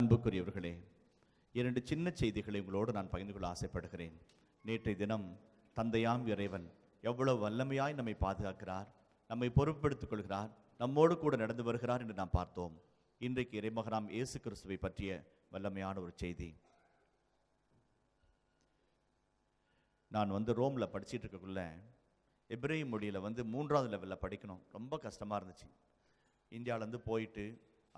அன்புக்குரியவர்களே, 2 சின்ன செய்திகளை உங்களோடு நான் பகிர்ந்து கொள்ள ஆசைப்படுகிறேன். நேற்றைய தினம் தந்தையாம் இறைவன் எவ்வளவு வல்லமையாய் நம்மை பாதுகாக்கிறார், நம்மை பொறுப்படுத்திக் கொள்கிறார், நம்மோடு கூட நடந்து வருகிறார் என்று நாம் பார்த்தோம். இன்றைக்கு இறைமகனாம் இயேசு கிறிஸ்துவை பற்றிய வல்லமையான ஒரு செய்தி. நான் ரோம்ல படிச்சுட்டு இருக்கக்குள்ள எபிரேய மொழியில் 3வது லெவலில் படிக்கணும். ரொம்ப கஷ்டமாக இருந்துச்சு. இந்தியாவிலேருந்து போயிட்டு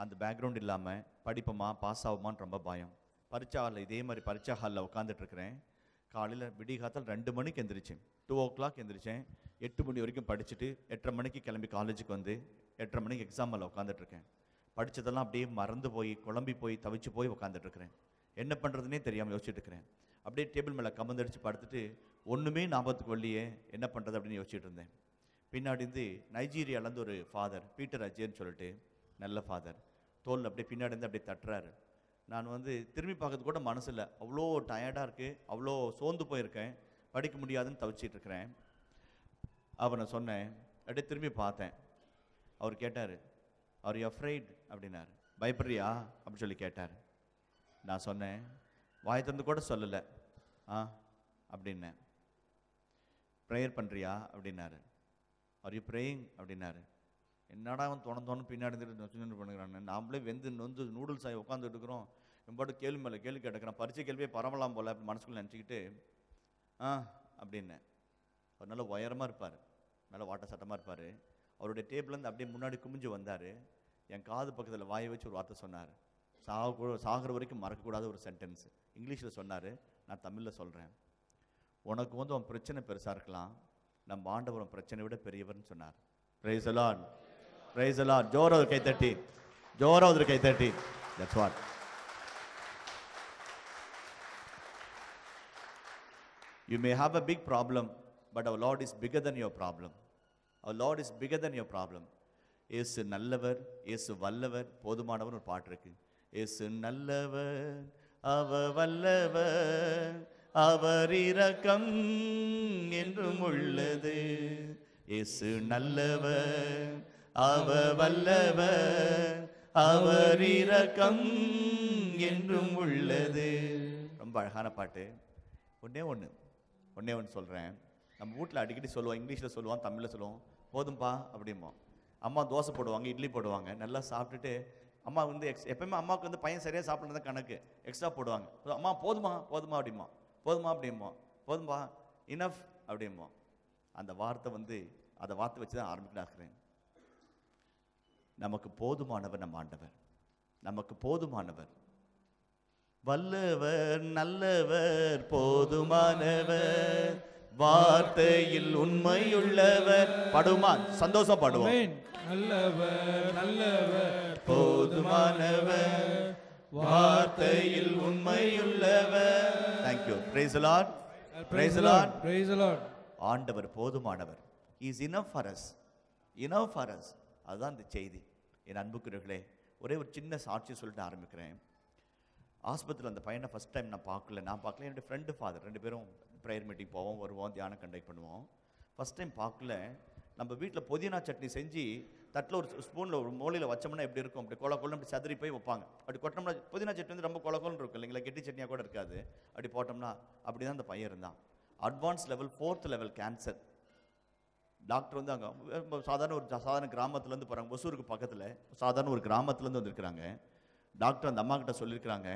அந்த பேக்ரவுண்ட் இல்லாமல் படிப்போமா பாஸ் ஆகுமான்னு ரொம்ப பயம். பரீட்சா ஹாலில் இதே மாதிரி பரீட்சா ஹாலில் உட்காந்துட்ருக்கிறேன். காலையில் விடிகாத்தால் 2 மணிக்கு எந்திரிச்சேன். 2 o'clock எந்திரிச்சேன். 8 மணி வரைக்கும் படிச்சுட்டு 8:30 மணிக்கு கிளம்பி காலேஜுக்கு 8:30 மணிக்கு எக்ஸாமில் உட்காந்துட்ருக்கேன். படித்ததெல்லாம் அப்படியே மறந்து போய் குழம்பி போய் தவிச்சு போய் உட்காந்துட்ருக்கிறேன். என்ன பண்ணுறதுனே தெரியாமல் யோசிச்சுட்டு இருக்கிறேன். அப்படியே டேபிள் மேலே கமந்தடிச்சு படுத்துட்டு ஒன்றுமே ஞாபகத்துக்கு வரலையே, என்ன பண்ணுறது அப்படின்னு யோசிச்சுட்டு இருந்தேன். பின்னாடி நைஜீரியாவிலேருந்து ஒரு ஃபாதர் பீட்டர் அஜேன்னு சொல்லிட்டு நல்ல ஃபாதர் தோல் அப்படியே பின்னாடி அப்படியே தட்டுறாரு. நான் திரும்பி பார்க்கறது கூட மனசு இல்லை. அவ்வளோ டயர்டாக இருக்குது, அவ்வளோ சோர்ந்து போயிருக்கேன், படிக்க முடியாதுன்னு தவிச்சிட்டு இருக்கிறேன். அவனை சொன்னேன், அப்படியே திரும்பி பார்த்தேன். அவர் கேட்டார், ஆர் யூ அஃப்ரைட் அப்படின்னாரு. பயப்படுறியா அப்படின்னு சொல்லி கேட்டார். நான் சொன்னேன், வாய் திறந்து கூட சொல்லலை அப்படின்னேன். ப்ரேயர் பண்ணுறியா அப்படின்னாரு. ஆர் யூ ப்ரேயிங் அப்படின்னாரு. என்னடா அவன் தோணு பின்னாடி பண்ணுறான்னு நாமளே நொந்து நூடுல்ஸ் ஆகி உட்காந்துட்டு இருக்கிறோம். எம்பாட்டு கேள்வி மேலே கேள்வி கேட்டுக்கிறான். பரிச்சை கேள்வியே பரவலாம் போல் அப்படி மனசுக்குள்ளே நினச்சிக்கிட்டு அப்படின்னேன். அவர் நல்ல உயரமாக இருப்பார், நல்ல வாட்ட சட்டமாக இருப்பார். அவருடைய டேபிள்லேருந்து அப்படியே முன்னாடி குமிஞ்சு வந்தார். என் காது பக்கத்தில் வாயை வச்சு ஒரு வார்த்தை சொன்னார். சாகிற வரைக்கும் மறக்கக்கூடாத ஒரு சென்டென்ஸ். இங்கிலீஷில் சொன்னார், நான் தமிழில் சொல்கிறேன். உனக்கு உன் பிரச்சனை பெருசாக இருக்கலாம், நம்ம ஆண்டவர் பிரச்சனை விட பெரியவர்னு சொன்னார். Praise the lord, praise the lord. ஜோராவது கைத்தட்டி, ஜோராவது கைத்தட்டி. That's what. You may have a big problem, but our Lord is bigger than your problem. Our Lord is bigger than your problem. இயேசு நல்லவர், இயேசு வல்லவர், போதுமானவர் ஒரு பாட்டு இருக்கு. இயேசு நல்லவர், அவர் வல்லவர், அவர் இரக்கம் என்றும் உள்ளது. இயேசு நல்லவர், அவர் வல்லவர், அவர் இரக்கம் என்றும் உள்ளது. ரொம்ப அழகான பாட்டு. ஒன்னே ஒன்று சொல்கிறேன். நம்ம வீட்டில் அடிக்கடி சொல்லுவோம், இங்கிலீஷில் சொல்லுவோம், தமிழில் சொல்லுவோம், போதும்பா அப்படிம்போம். அம்மா தோசை போடுவாங்க, இட்லி போடுவாங்க, நல்லா சாப்பிட்டுட்டு அம்மா எப்பயுமே அம்மாவுக்கு பையன் சரியாக சாப்பிட்றது தான் கணக்கு, எக்ஸ்ட்ரா போடுவாங்க. அம்மா போதுமா போதுமா அப்படிம்போம், போதுமா அப்படிம்போம், போதும்பா இனஃப் அப்படிம்போம். அந்த வார்த்தை அதை வார்த்தை வச்சு தான் ஆரம்பிக்கிறாக்கிறேன். நமக்கு போதுமானவர் நம்ம ஆண்டவர், நமக்கு போதுமானவர், வல்லவர், நல்லவர், போதுமானவர், வார்த்தையில் உண்மையுள்ளவர். பாடுமா, சந்தோஷம் பாடுவோம். நல்லவர், நல்லவர், போதுமானவர், வார்த்தையில் உண்மையுள்ளவர். Thank you. Praise the Lord. Praise the Lord. Praise the Lord. ஆண்டவர் போதுமானவர். He is enough for us. Enough for us. அதுதான் இந்த செய்தி. என் அன்புக்குரியவர்களே, ஒரே ஒரு சின்ன சாட்சி சொல்லிட்டு ஆரம்பிக்கிறேன். ஆஸ்பத்திரியில் அந்த பையனை ஃபஸ்ட் டைம் நான் பார்க்கல. என்னுடைய ஃப்ரெண்டு ஃபாதர் 2 பேரும் ப்ரேயர் மீட்டிங் போவோம், வருவோம், தியானம் கண்டக்ட் பண்ணுவோம். ஃபஸ்ட் டைம் பார்க்கல. நம்ம வீட்டில் புதினா சட்னி செஞ்சு தட்டில் ஒரு ஸ்பூனில் ஒரு மூலையில் வச்சோம்னா எப்படி இருக்கும், அப்படி கொலை அப்படி சதுரி போய் வைப்பாங்க. அப்படி கொட்டினோம்னா புதினா சட்னி ரொம்ப கொலன்னு இருக்கும் இல்லைங்களா, கெட்டி சட்னியாக கூட இருக்காது. அப்படி போட்டோம்னா அப்படி தான் அந்த பையன் இருந்தான். Advance level 4th level cancer. Doctor அங்கே சாதாரண கிராமத்துலேருந்து போகிறாங்க, ஒசூருக்கு பக்கத்தில் சாதாரண ஒரு கிராமத்துலேருந்து வந்திருக்கிறாங்க. டாக்டர் அந்த அம்மா கிட்ட சொல்லியிருக்கிறாங்க,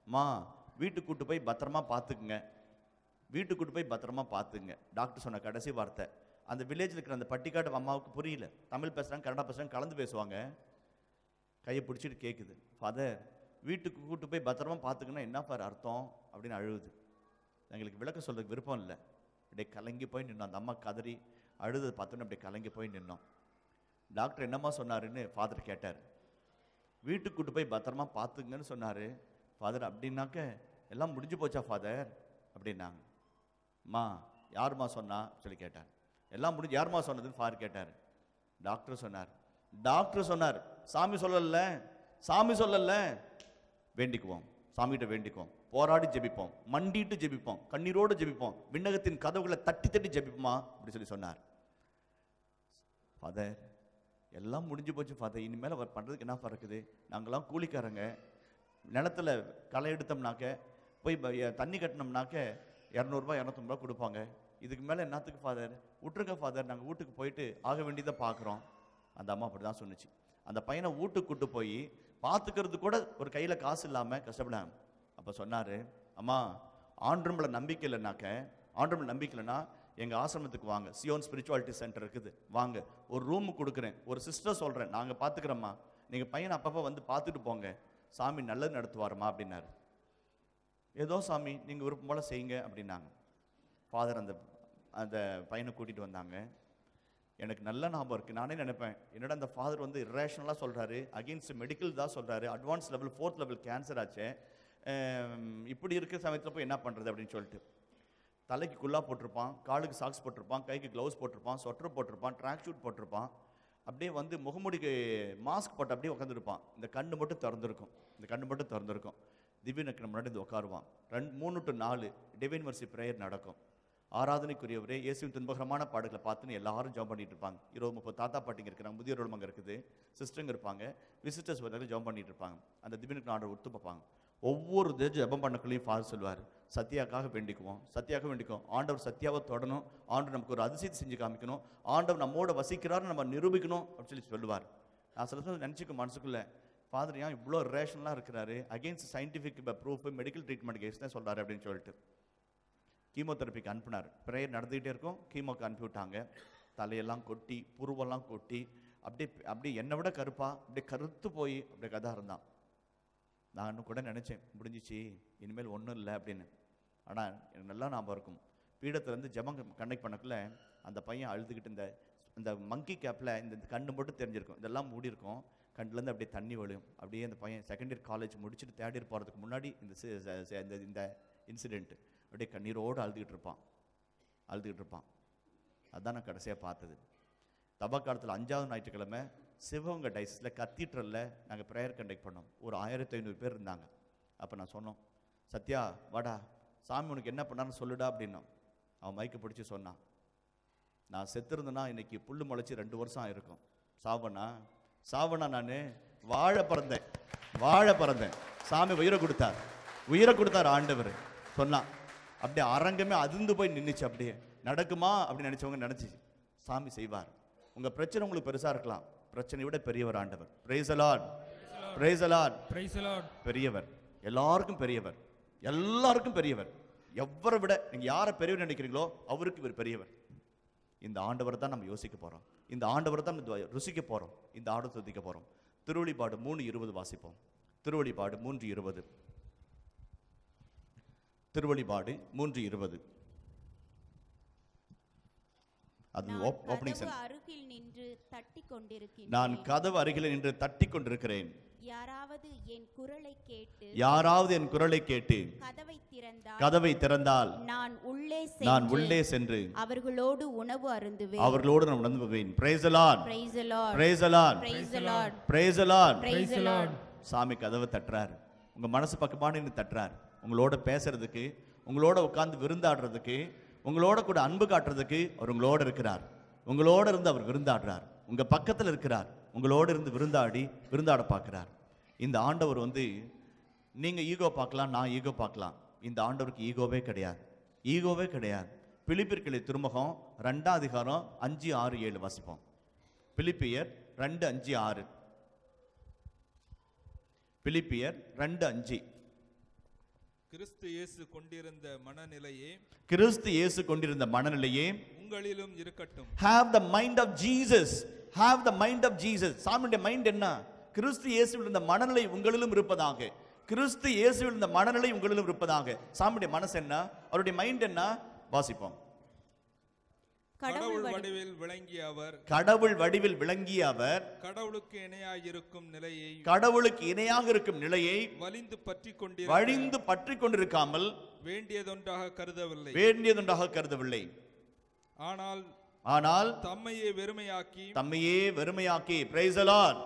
அம்மா வீட்டுக்கு கூட்டு போய் பத்திரமா பார்த்துக்குங்க, வீட்டுக்கு கூட்டு போய் பத்திரமா பார்த்துங்க. டாக்டர் சொன்ன கடைசி வார்த்தை. அந்த வில்லேஜில் இருக்கிற அந்த பட்டிக்காடு அம்மாவுக்கு புரியல, தமிழ் பேசுகிறாங்க, கன்னடா பேசுகிறாங்க, கலந்து பேசுவாங்க. கையை பிடிச்சிட்டு கேட்குது, ஃபாதர் வீட்டுக்கு கூட்டு போய் பத்திரமா பார்த்துக்குன்னா என்ன ஃபார் அர்த்தம் அப்படின்னு அழுகுது. எங்களுக்கு விளக்க சொல்றதுக்கு விருப்பம் இல்லை. அப்படியே கலங்கி போய் நின்னோம். அந்த அம்மா கதறி அழுது பார்த்தோன்னு அப்படியே கலங்கி போய் நின்னோம். டாக்டர் என்னம்மா சொன்னாருன்னு ஃபாதர் கேட்டார். வீட்டுக்கு கூட்டு போய் பத்திரமா பார்த்துங்கன்னு சொன்னார். ஃபாதர் அப்படின்னாக்க எல்லாம் முடிஞ்சு போச்சா ஃபாதர் அப்படின்னாங்க. அம்மா யாருமா சொன்னா சொல்லி கேட்டார். எல்லாம் முடிஞ்சு யாருமா சொன்னதுன்னு ஃபாதர் கேட்டார். டாக்டர் சொன்னார் சாமி சொல்லல, சாமி சொல்லல, வேண்டிக்குவோம், சாமிகிட்ட வேண்டிக்குவோம், போராடி ஜெபிப்போம், மண்டிட்டு ஜெபிப்போம், கண்ணீரோடு ஜெபிப்போம், விண்ணகத்தின் கதவுகளை தட்டி தட்டி ஜெபிப்போமா அப்படி சொல்லி சொன்னார். ஃபாதர் எல்லாம் முடிஞ்சு போச்சு ஃபாதர், இனிமேல் அவர் பண்ணுறதுக்கு என்ன இருக்குது, நாங்கள்லாம் கூலிக்காரங்க, நிலத்தில் களை எடுத்தோம்னாக்க போய் தண்ணி கட்டினோம்னாக்க 200 ரூபாய் 250 ரூபா கொடுப்பாங்க. இதுக்கு மேலே என்னத்துக்கு ஃபாதர், விட்டுருங்க ஃபாதர், நாங்கள் வீட்டுக்கு போயிட்டு ஆக வேண்டியதை பார்க்குறோம். அந்த அம்மா அப்படி தான் சொன்னிச்சு. அந்த பையனை வீட்டுக்கு கூட்டு போய் பார்த்துக்கிறது கூட ஒரு கையில் காசு இல்லாமல் கஷ்டப்படாங்க. அப்போ சொன்னார், அம்மா ஆண்டவர்மேல நம்பிக்கை இல்லைனாக்க, ஆண்டவர்மேல நம்பிக்கை இல்லைன்னா எங்கள் ஆசிரமத்துக்கு வாங்க, சியோன் ஸ்பிரிச்சுவாலிட்டி சென்டர் இருக்குது, வாங்க, ஒரு ரூமு கொடுக்குறேன், ஒரு சிஸ்டர் சொல்கிறேன், நாங்கள் பார்த்துக்குறோம்மா, நீங்கள் பையனை அப்பப்போ வந்து பார்த்துட்டு போங்க, சாமி நல்லது நடத்துவாருமா அப்படின்னாரு. ஏதோ சாமி நீங்கள் விருப்பம் போல் செய்யுங்க அப்படின்னாங்க. ஃபாதர் அந்த பையனை கூட்டிகிட்டு வந்தாங்க. எனக்கு நல்ல ஞாபகம் இருக்குது. நானே நினைப்பேன், என்னடா அந்த ஃபாதர் வந்து இரேஷனலாக சொல்கிறாரு, அகெயின்ஸ்ட் மெடிக்கல் தான் சொல்கிறாரு, advance level 4th level cancer ஆச்சு, இப்படி இருக்கிற சமயத்தில் போய் என்ன பண்ணுறது அப்படின்னு சொல்லிட்டு. தலைக்கு குல்லா போட்டிருப்பான், காலுக்கு சாக்ஸ் போட்டிருப்பான், கைக்கு க்ளவுஸ் போட்டிருப்பான், ஸ்வெட்டர் போட்டிருப்பான், ட்ராக் ஷூட் போட்டிருப்பான், அப்படியே வந்து முகமூடிக்கு மாஸ்க் போட்டு அப்படியே உட்காந்துருப்பான். இந்த கண்ணு மட்டும் திறந்துருக்கும். திவ்யனுக்கு முன்னாடி இந்த உட்காருவான். 3 to 4 டிவைன் மர்சி ப்ரேயர் நடக்கும். ஆராதனைக்குரியவரே இயேசுவின் துன்பகரமான பாடுகளை பார்த்துன்னு எல்லாரும் ஜெபம் பண்ணிட்டு இருப்பாங்க. 20-30 தாத்தா பாட்டிங்க இருக்கிறாங்க, முதியோர் அங்கே இருக்குது, சிஸ்டருங்க இருப்பாங்க, விசிட்டர்ஸ் வந்து ஜெபம் பண்ணிட்டு இருப்பாங்க. அந்த திவ்யனுக்கு ஆண்டவர் ஒத்து பார்ப்பாங்க. ஒவ்வொரு ஜெபம் பண்ணக்குள்ளேயும் ஃபாதர் சொல்லுவார், சத்யாக்காக வேண்டிக்குவோம், ஆண்டவர் சத்யாவை தொடணும், ஆண்டவர் நமக்கு ஒரு அதிசயத்தை செஞ்சு காமிக்கணும், ஆண்டவர் நம்மோட வசிக்கிறாரு நம்ம நிரூபிக்கணும் அப்படின்னு சொல்லுவார். நான் சில சமயம் நினச்சிக்க மனசுக்குள்ள, ஃபாதர் ஏன் இவ்வளோ ரேஷனலாக இருக்கிறாரு, against scientific proof medical treatment case தான் சொல்கிறாரு அப்படின்னு சொல்லிட்டு கீமோதெரப்பிக்கு அனுப்பினார். ப்ரேயர் நடந்துகிட்டே இருக்கும், கீமோக்கு அனுப்பிவிட்டாங்க. தலையெல்லாம் கொட்டி, புருவெல்லாம் கொட்டி, அப்படியே என்னை விட கருப்பா, அப்படியே கருத்து போய் அப்படியே கதா இருந்தான். நான் கூட நினச்சேன், முடிஞ்சிச்சு, இனிமேல் ஒன்றும் இல்லை அப்படின்னு. ஆனால் எனக்கு நல்லா ஞாபகம் இருக்கும், பீடத்துலேருந்து ஜெபம் கண்டக்ட் பண்ணக்குள்ள அந்த பையன் அழுதுகிட்டு, இந்த மங்கி கேப்பில் இந்த கண்ணு மட்டும் தெரிஞ்சிருக்கும், இதெல்லாம் மூடி இருக்கும், கண்ணுலேருந்து அப்படியே தண்ணி வழியும். அப்படியே அந்த பையன் செகண்ட் இயர் காலேஜ் முடிச்சுட்டு தேர்ட் இயர் போகிறதுக்கு முன்னாடி இந்த இன்சிடெண்ட்டு அப்படியே கண்ணீரோடு அழுதுகிட்டு இருப்பான். அதுதான் நான் கடைசியாக பார்த்தது. தபக்காலத்தில் 5வது ஞாயிற்றுக்கிழமை சிவகங்கை டைசிஸில் கத்தீட்ரலில் நாங்கள் ப்ரேயர் கண்டக்ட் பண்ணோம். ஒரு 1500 பேர் இருந்தாங்க. அப்போ நான் சொன்னோம், சத்யா வாடா, சாமி உனக்கு என்ன பண்ணான்னு சொல்லுடா அப்படின்னோம். அவன் மைக்கை பிடிச்சி சொன்னான், நான் செத்துருந்தேன்னா இன்னைக்கு புல் முளைச்சி 2 வருஷம் ஆயிருக்கும், சாவனா நான் வாழ பிறந்தேன், சாமி உயிரை கொடுத்தார் ஆண்டவர் சொன்னான். அப்படியே அரங்கமே அதிர்ந்து போய் நின்றுச்சு. அப்படியே நடக்குமா அப்படின்னு நினைச்சவங்க நினைச்சு, சாமி செய்வார். உங்க பிரச்சனை உங்களுக்கு பெருசா இருக்கலாம், பிரச்சனையை விட பெரியவர் ஆண்டவர். Price the lord, praise the lord, praise the Lord. பெரியவர், எல்லாருக்கும் பெரியவர். எவரை விட நீங்க யாரை பெரியவர் நினைக்கிறீங்களோ அவருக்கு இவர் பெரியவர். இந்த ஆண்டவரை தான் நம்ம யோசிக்க போறோம், இந்த ஆண்டவரை தான் ருசிக்க போறோம், இந்த ஆண்டவரை துதிக்க போறோம். திருவெளிப்பாடு 3:20 வாசிப்போம். திருவெளிப்பாடு 3:20. திருவெளிப்பாடு 3:20. அது ஓபனிங் சென்டென்ஸ். நான் கதவு அருகில் நின்று தட்டிக் கொண்டிருக்கிறேன். யாராவது என் குரலை கேட்டு கதவை திறந்தால் நான் உள்ளே சென்று அவர்களோடு உணவு அருந்துவேன். Praise the lord, praise the lord, praise the lord, praise the lord, praise the lord. சாமி கதவை தட்டுறார், உங்க மனசு பக்கமான நின்று தட்டுறார். உங்களோட பேசுறதுக்கு, உங்களோட உட்கார்ந்து விருந்தாடுறதுக்கு, உங்களோட கூட அன்பு காட்டுறதுக்கு அவர் உங்களோட இருக்கிறார். உங்களோட இருந்து அவர் விருந்தாடுறார், உங்க பக்கத்தில் இருக்கிறார், உங்களோட இருந்து விருந்தாட பார்க்கிறார். இந்த ஆண்டவர் நீங்க ஈகோ பார்க்கலாம், நான் ஈகோ பார்க்கலாம். இந்த ஆண்டவருக்கு ஈகோவே கிடையாது. பிலிப்பியர் திருமுகம் 2ஆம் அதிகாரம் 5, 6, 7 வாசிப்போம். பிலிப்பியர் 2, 5, 6. பிலிப்பியர் 2, 5. கிறிஸ்து இயேசு கொண்டிருந்த மனநிலையே உங்களிலும் இருக்கட்டும். Have the mind of Jesus. Have the mind of Jesus. சாமியுடைய மைண்ட் என்ன? கிறிஸ்து இயேசுவில் இருந்த மனநிலை உங்களிலும் இருப்பதாக. கிறிஸ்து இயேசுவில் இருந்த மனநிலை உங்களிலும் இருப்பதாக. சாமியுடைய மனசு என்ன? அவருடைய மைண்ட் என்ன? வாசிப்போம். கடவுள் வடிவில் விளங்கிய அவர் கடவுளுக்கு இணையாக இருக்கும் நிலையை வலிந்து பற்றிக் கொண்டிருக்காமல் வேண்டியதொன்றாக கருதவில்லை. ஆனால் தம்மையே வெறுமையாக்கி praise the lord,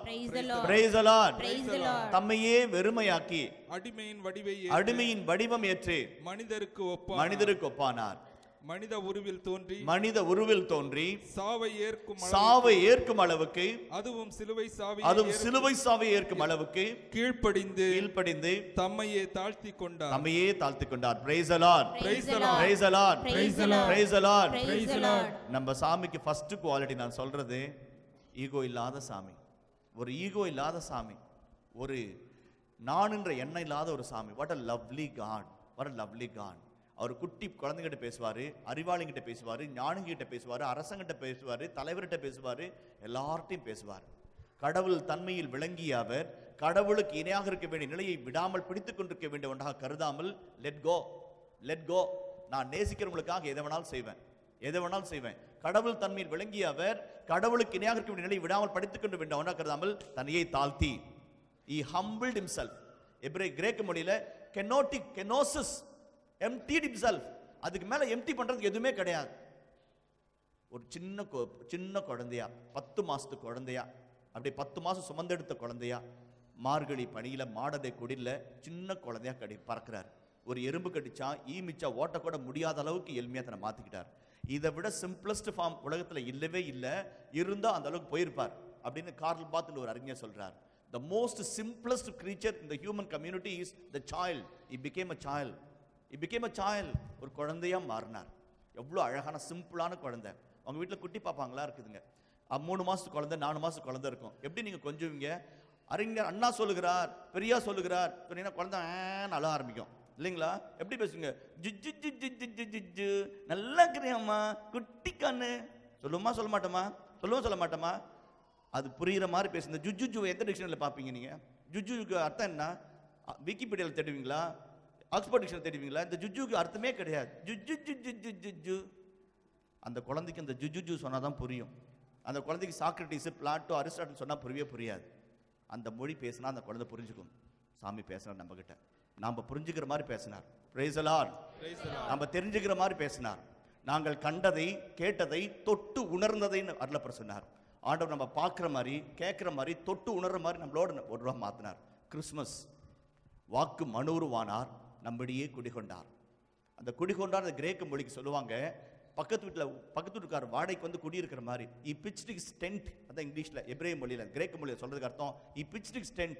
praise the lord, தம்மையே வெறுமையாக்கி அடிமையின் வடிவம் ஏற்று மனிதருக்கு ஒப்பானார். மனித உருவில் தோன்றி சாவை ஏற்கும் அளவுக்கு அதுவும் சிலுவை சாவை ஏற்கும் அளவுக்கு கீழ்ப்படிந்து தம்மையே தாழ்த்தி கொண்டார். Praise the Lord. Praise the Lord. Praise the Lord. Praise the Lord. Praise the Lord. Praise the Lord. நம்ம சாமிக்கு ஃபர்ஸ்ட் குவாலிட்டி நான் சொல்றது ஈகோ இல்லாத சாமி. ஒரு ஈகோ இல்லாத சாமி, ஒரு நான் என்ற எண்ணம் இல்லாத ஒரு சாமி. What a lovely God. What a lovely God. அவர் குட்டி குழந்தைகிட்ட பேசுவாரு, அறிவாளிகிட்ட பேசுவாரு, ஞானிகிட்ட பேசுவாரு, அரசங்கிட்ட பேசுவாரு, தலைவர்கிட்ட பேசுவாரு, எல்லார்ட்டையும் பேசுவார். கடவுள் தன்மையில் விளங்கிய அவர் கடவுளுக்கு இணையாக இருக்க வேண்டிய நிலையை விடாமல் பிடித்துக் கொண்டிருக்க வேண்டிய ஒன்றாக கருதாமல் லெட் கோ, நான் நேசிக்கிறவங்களுக்காக எதை வேணாலும் செய்வேன். கடவுள் தன்மையில் விளங்கிய அவர் கடவுளுக்கு இணையாக இருக்க வேண்டிய நிலையை விடாமல் படித்துக் கொண்டு வேண்டிய ஒன்றாக கருதாமல் தன்னையை தாழ்த்தி he humbled himself. கிரேக்க மொழியில kenosis, emptied himself. அதுக்கு மேல எம்டி பண்றதுக்கு எதுவுமே கிடையாது. ஒரு சின்ன குழந்தையா, 10 மாசத்து குழந்தையா, அப்படி 10 மாசம் சுமந்தெடுத்த குழந்தையா, மார்கழி பனியில மாடதை குடில சின்ன குழந்தையா பறக்கிறார். ஒரு எறும்பு கடிச்சா ஈமிச்சா ஓட்ட கூட முடியாத அளவுக்கு எளிமையா தன்னை மாத்திக்கிட்டார். இதை விட சிம்பிளஸ்ட் ஃபார்ம் உலகத்துல இல்லவே இல்லை, இருந்தா அந்த அளவுக்கு போயிருப்பார் அப்படின்னு கார்ல் பாத்னு ஒரு அறிஞர் சொல்றார். The most simplest creature in the human community is the child. He became a child. ஒரு குழந்தையா மாறினார். எவ்வளவு அழகான சிம்பிளான குழந்தை. அவங்க வீட்டில் குட்டி பாப்பாங்களா இருக்குதுங்க. 3 மாசத்து குழந்தை, 4 மாசத்து குழந்தை இருக்கும். எப்படி நீங்க கொஞ்சுவீங்க? அறிஞர் அண்ணா சொல்லுகிறார், பெரியா சொல்லுகிறார், குழந்தை அழ ஆரம்பிக்கும் இல்லைங்களா? எப்படி பேசுங்க? ஜிஜு ஜிஜு ஜிஜு ஜிஜு, நல்லா இருக்கிறியாம்மா குட்டி கண்ணு சொல்லுமா சொல்ல மாட்டோமா? அது புரியுற மாதிரி பேசுங்க. ஜுஜுஜு எந்த டிக்ஷனரியில் பார்ப்பீங்க நீங்க? ஜுஜுக்கு அர்த்தம் என்ன? விக்கிபீடியாவில் தேடுவீங்களா? ஆக்ஸ்போர்ட் டிக்ஷனரி தேடுவீங்களா? இந்த ஜுஜுக்கு அர்த்தமே கிடையாது. ஜுஜு ஜுஜு ஜுஜு. அந்த குழந்தைக்கு அந்த ஜுஜுஜு சொன்னாதான் புரியும். அந்த குழந்தைக்கு சாக்ரட்டிஸ், பிளாட்டோ, அரிஸ்டாட்டில் சொன்னா புரியவே. அந்த மொழி பேசினா அந்த குழந்தை புரிஞ்சுக்கும். சாமி பேசினார் நம்ம கிட்ட, நாம புரிஞ்சுக்கிற மாதிரி பேசினார். Praise the Lord. நம்ம தெரிஞ்சுக்கிற மாதிரி பேசினார். நாங்கள் கண்டதை கேட்டதை தொட்டு உணர்ந்ததைன்னு அருளப்பர் சொன்னார். ஆண்டவர் நம்ம பார்க்குற மாதிரி கேட்குற மாதிரி தொட்டு உணர்ற மாதிரி நம்மளோட ஒரு ரூபா மாற்றினார். கிறிஸ்மஸ் வாக்கு மனூருவானார், நம்மிடையே குடிகொண்டார். அந்த குடிகொண்டார் அந்த கிரேக்க மொழிக்கு சொல்லுவாங்க, பக்கத்து வீட்டுக்கார வாடகைக்கு வந்து குடியிருக்கிற மாதிரி. pitched his tent, அதான் இங்கிலீஷ்ல, எபிரேய மொழியில, கிரேக்க மொழியில சொல்றதுக்கு அர்த்தம் pitched his tent.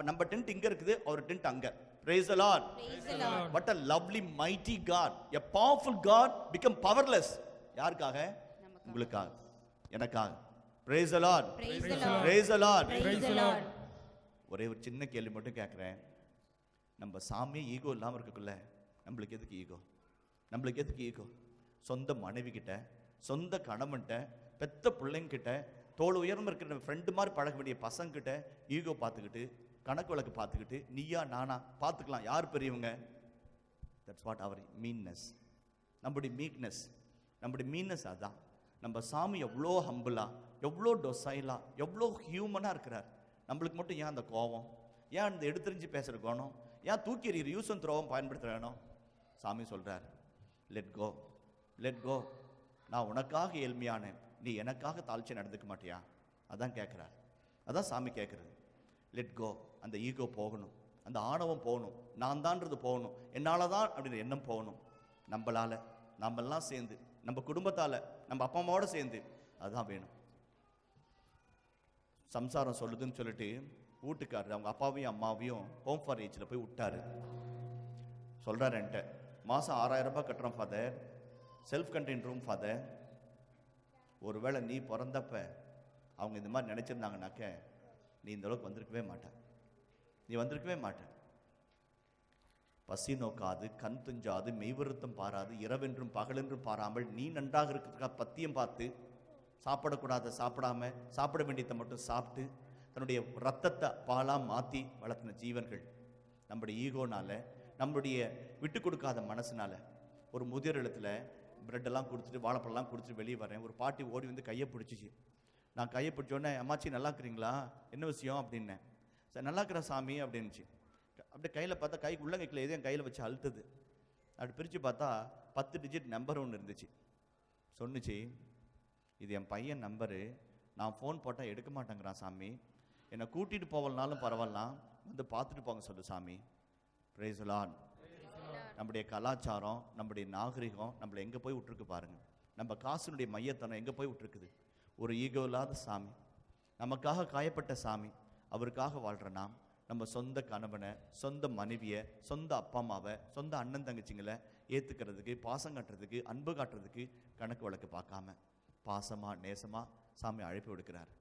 நம்ம டென்ட் இங்க இருக்குது, அவர் டென்ட் அங்க. Praise the Lord. What a lovely mighty God. A powerful God become powerless. யாருக்காக? உங்களுக்காக, எனக்காக. Praise the Lord. Praise the Lord. ஒரே ஒரு சின்ன கேள்வி மட்டும் கேட்கிறேன். நம்ம சாமி ஈகோ இல்லாமல் இருக்கக்குள்ள நம்மளுக்கு எதுக்கு ஈகோ? சொந்த மனைவி கிட்ட, சொந்த கணவன்கிட்ட, பெத்த பிள்ளைங்கிட்ட, தோல் உயர்ந்து இருக்கிற ஃப்ரெண்டு மாதிரி பழக வேண்டிய பசங்கிட்ட ஈகோ பார்த்துக்கிட்டு, கணக்கு வழக்கு பார்த்துக்கிட்டு, நீயா நானா பார்த்துக்கலாம், யார் பெரியவங்க? தட்ஸ் வாட் அவர் மீன்னஸ். நம்முடைய மீக்னஸ் அதான். நம்ம சாமி எவ்வளோ ஹம்பிளா, எவ்வளோ டொசைலா, எவ்வளோ ஹியூமனாக இருக்கிறார். நம்மளுக்கு மட்டும் ஏன் அந்த கோபம்? ஏன் அந்த எடுத்துரிஞ்சு பேசுகிற கோணம்? ஏன் தூக்கி எறிகிற யூஸ் அண்ட் த்ரோவும் பயன்படுத்துகிறானோ? சாமி சொல்கிறார், லெட் கோ. நான் உனக்காக ஏழ்மையானேன், நீ எனக்காக தாழ்ச்சி நடந்துக்க மாட்டியா? அதான் கேட்குறார். அதான் சாமி கேட்குறது. Let go. அந்த ஈகோ போகணும், அந்த ஆணவம் போகணும், நான் தான்றது போகணும், என்னால் தான் அப்படின்ற எண்ணம் போகணும். நம்மெல்லாம் சேர்ந்து, நம்ம குடும்பத்தால், நம்ம அப்பா அம்மாவோட சேர்ந்து, அதுதான் வேணும். சம்சாரம் சொல்லுதுன்னு சொல்லிட்டு வீட்டுக்காரர் அவங்க அப்பாவையும் அம்மாவையும் ஹோம் ஃபார் ஏஜில் போய் விட்டாரு. சொல்கிறார் என்கிட்ட, மாதம் 6000 ரூபாய் கட்டுறோம் father, self contain room father. ஒருவேளை நீ பிறந்தப்ப அவங்க இந்த மாதிரி நினச்சிருந்தாங்கனாக்க நீ இந்த அளவுக்கு வந்திருக்கவே மாட்ட. பசி நோக்காது, கண் துஞ்சாது, மெய்வருத்தம் பாராது, இரவென்றும் பகலென்றும் பாராமல் நீ நன்றாக இருக்கிறதுக்காக பத்தியம் பார்த்து, சாப்பிடக்கூடாத சாப்பிடாம, சாப்பிட வேண்டியதை மட்டும் சாப்பிட்டு, தன்னுடைய ரத்தத்தை பாலாக மாற்றி வளர்த்தின ஜீவன்கள். நம்முடைய ஈகோனால, நம்முடைய விட்டு கொடுக்காத மனசுனால. ஒரு முதியோர் இடத்துல பிரெட்டெல்லாம் கொடுத்துட்டு, வாழைப்பழம்லாம் கொடுத்துட்டு வெளியே வரேன். ஒரு பாட்டி ஓடி வந்து கையை பிடிச்சிச்சு. நான் கையை பிடிச்சோடனே, அம்மாச்சி நல்லா இருக்கிறீங்களா, என்ன விஷயம் அப்படின்னேன். சார் நல்லா இருக்கிற சாமி அப்படின்னுச்சு. அப்படியே கையில் பார்த்தா, கைக்கு உள்ளங்கைக்கில் எதையும் கையில் வச்சு அழுத்துது. அப்படி பிரித்து பார்த்தா 10 டிஜிட் நம்பர் ஒன்று இருந்துச்சு. சொன்னிச்சு, இது என் பையன் நம்பரு, நான் ஃபோன் போட்டால் எடுக்க மாட்டேங்கிறான் சாமி, என்னை கூட்டிகிட்டு போகலனாலும் பரவாயில்லாம், வந்து பார்த்துட்டு போங்க சொல்லு சாமி. Praise the Lord. நம்முடைய கலாச்சாரம், நம்முடைய நாகரிகம் நம்மளை எங்கே போய் விட்டுருக்கு பாருங்க. நம்ம காசினுடைய மையத்தனம் எங்கே போய் விட்டுருக்குது? ஒரு ஈகோ இல்லாத சாமி, நமக்காக காயப்பட்ட சாமி, அவருக்காக வாழ்கிற நாம் நம்ம சொந்த கணவனை, சொந்த மனைவியை, சொந்த அப்பா அம்மாவை, சொந்த அண்ணன் தங்கச்சிங்களை ஏற்றுக்கிறதுக்கு, பாசம் காட்டுறதுக்கு, அன்பு காட்டுறதுக்கு கணக்கு வழக்கு பார்க்காம பாசமாக நேசமாக சாமி அழைப்பு விடுக்கிறார்.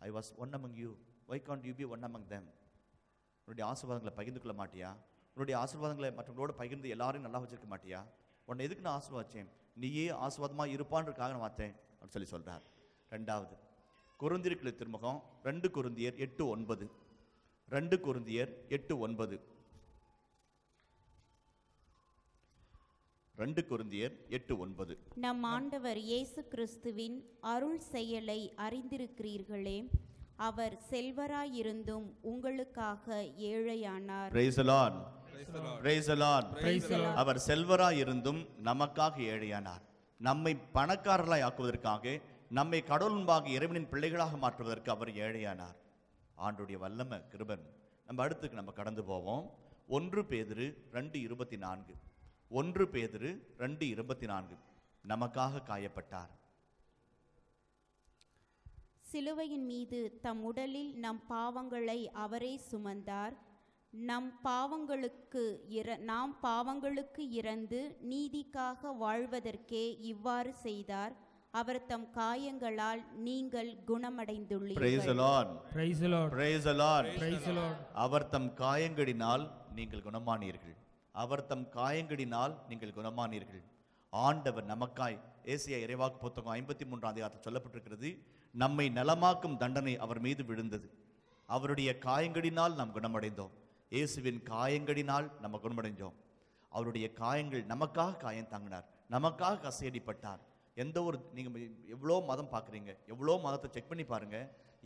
I was one among you, why can't you be one among them? உன்னுடைய ஆசீர்வாதங்களை பகிர்ந்து கொள்ள மாட்டியா? உன்னுடைய ஆசீர்வாதங்களை மற்றவங்களோட பகிர்ந்து எல்லாரையும் நல்லா வச்சிருக்க மாட்டியா? உன்னை எதுக்கு நான் ஆசீர்வாதேன்? நீயே ஆசீர்வாதமாக இருப்பான்றதுக்காக நான் பார்த்தேன் அப்படின்னு சொல்கிறார். ரெண்டாவது கொரிந்தியருக்கு திருமுகம் 2 கொரிந்தியர் 8:9. 2 கொரிந்தியர் 8:9. 2 கொரிந்தியர் 8:9. நம் ஆண்டவர் இயேசு கிறிஸ்துவின் அருள் செயலை அறிந்திருக்கிறீர்களே, அவர் செல்வராயிருந்தும் உங்களுக்காக ஏழையானார். Praise the Lord. Praise the Lord. அவர் செல்வராயிருந்தும் நமக்காக ஏழையானார். நம்மை பணக்காரர்களாய் ஆக்குவதற்காக, நம்மை கடவுள் முன்பாக இறைவனின் பிள்ளைகளாக மாற்றுவதற்கு அவர் ஏழையானார். ஆண்டுடைய வல்லமை கிருபன். நம்ம அடுத்துக்கு நம்ம கடந்து போவோம். 1 பேதுரு 2:24. 1 பேதுரு 2:24. நமக்காக காயப்பட்டார். சிலுவையின் மீது தம் உடலில் நம் பாவங்களை அவரே சுமந்தார். நாம் பாவங்களுக்கு இறந்து நீதிக்காக வாழ்வதற்கே இவ்வாறு செய்தார். அவர் தம் காயங்களால் நீங்கள் குணமடைந்துள்ளீர்கள். அவர் தம் காயங்களினால் நீங்கள் குணமானீர்கள். அவர் தம் காயங்களினால் நீங்கள் குணமானீர்கள். ஆண்டவர் நமக்காய், ஏசியா இறைவாக்கு புத்தகம் 53ஆம் அதிகாரத்தில் சொல்லப்பட்டிருக்கிறது, நம்மை நலமாக்கும் தண்டனை அவர் மீது விழுந்தது, அவருடைய காயங்களினால் நாம் குணமடைந்தோம். இயேசுவின் காயங்களினால் நம்ம குணமடைஞ்சோம். அவருடைய காயங்கள் நமக்காக காயம் தாங்கினார், நமக்காக கசையடிப்பட்டார். எந்த ஒரு நீங்கள் எவ்வளோ மதம் பார்க்குறீங்க, எவ்வளோ மதத்தை செக் பண்ணி பாருங்க,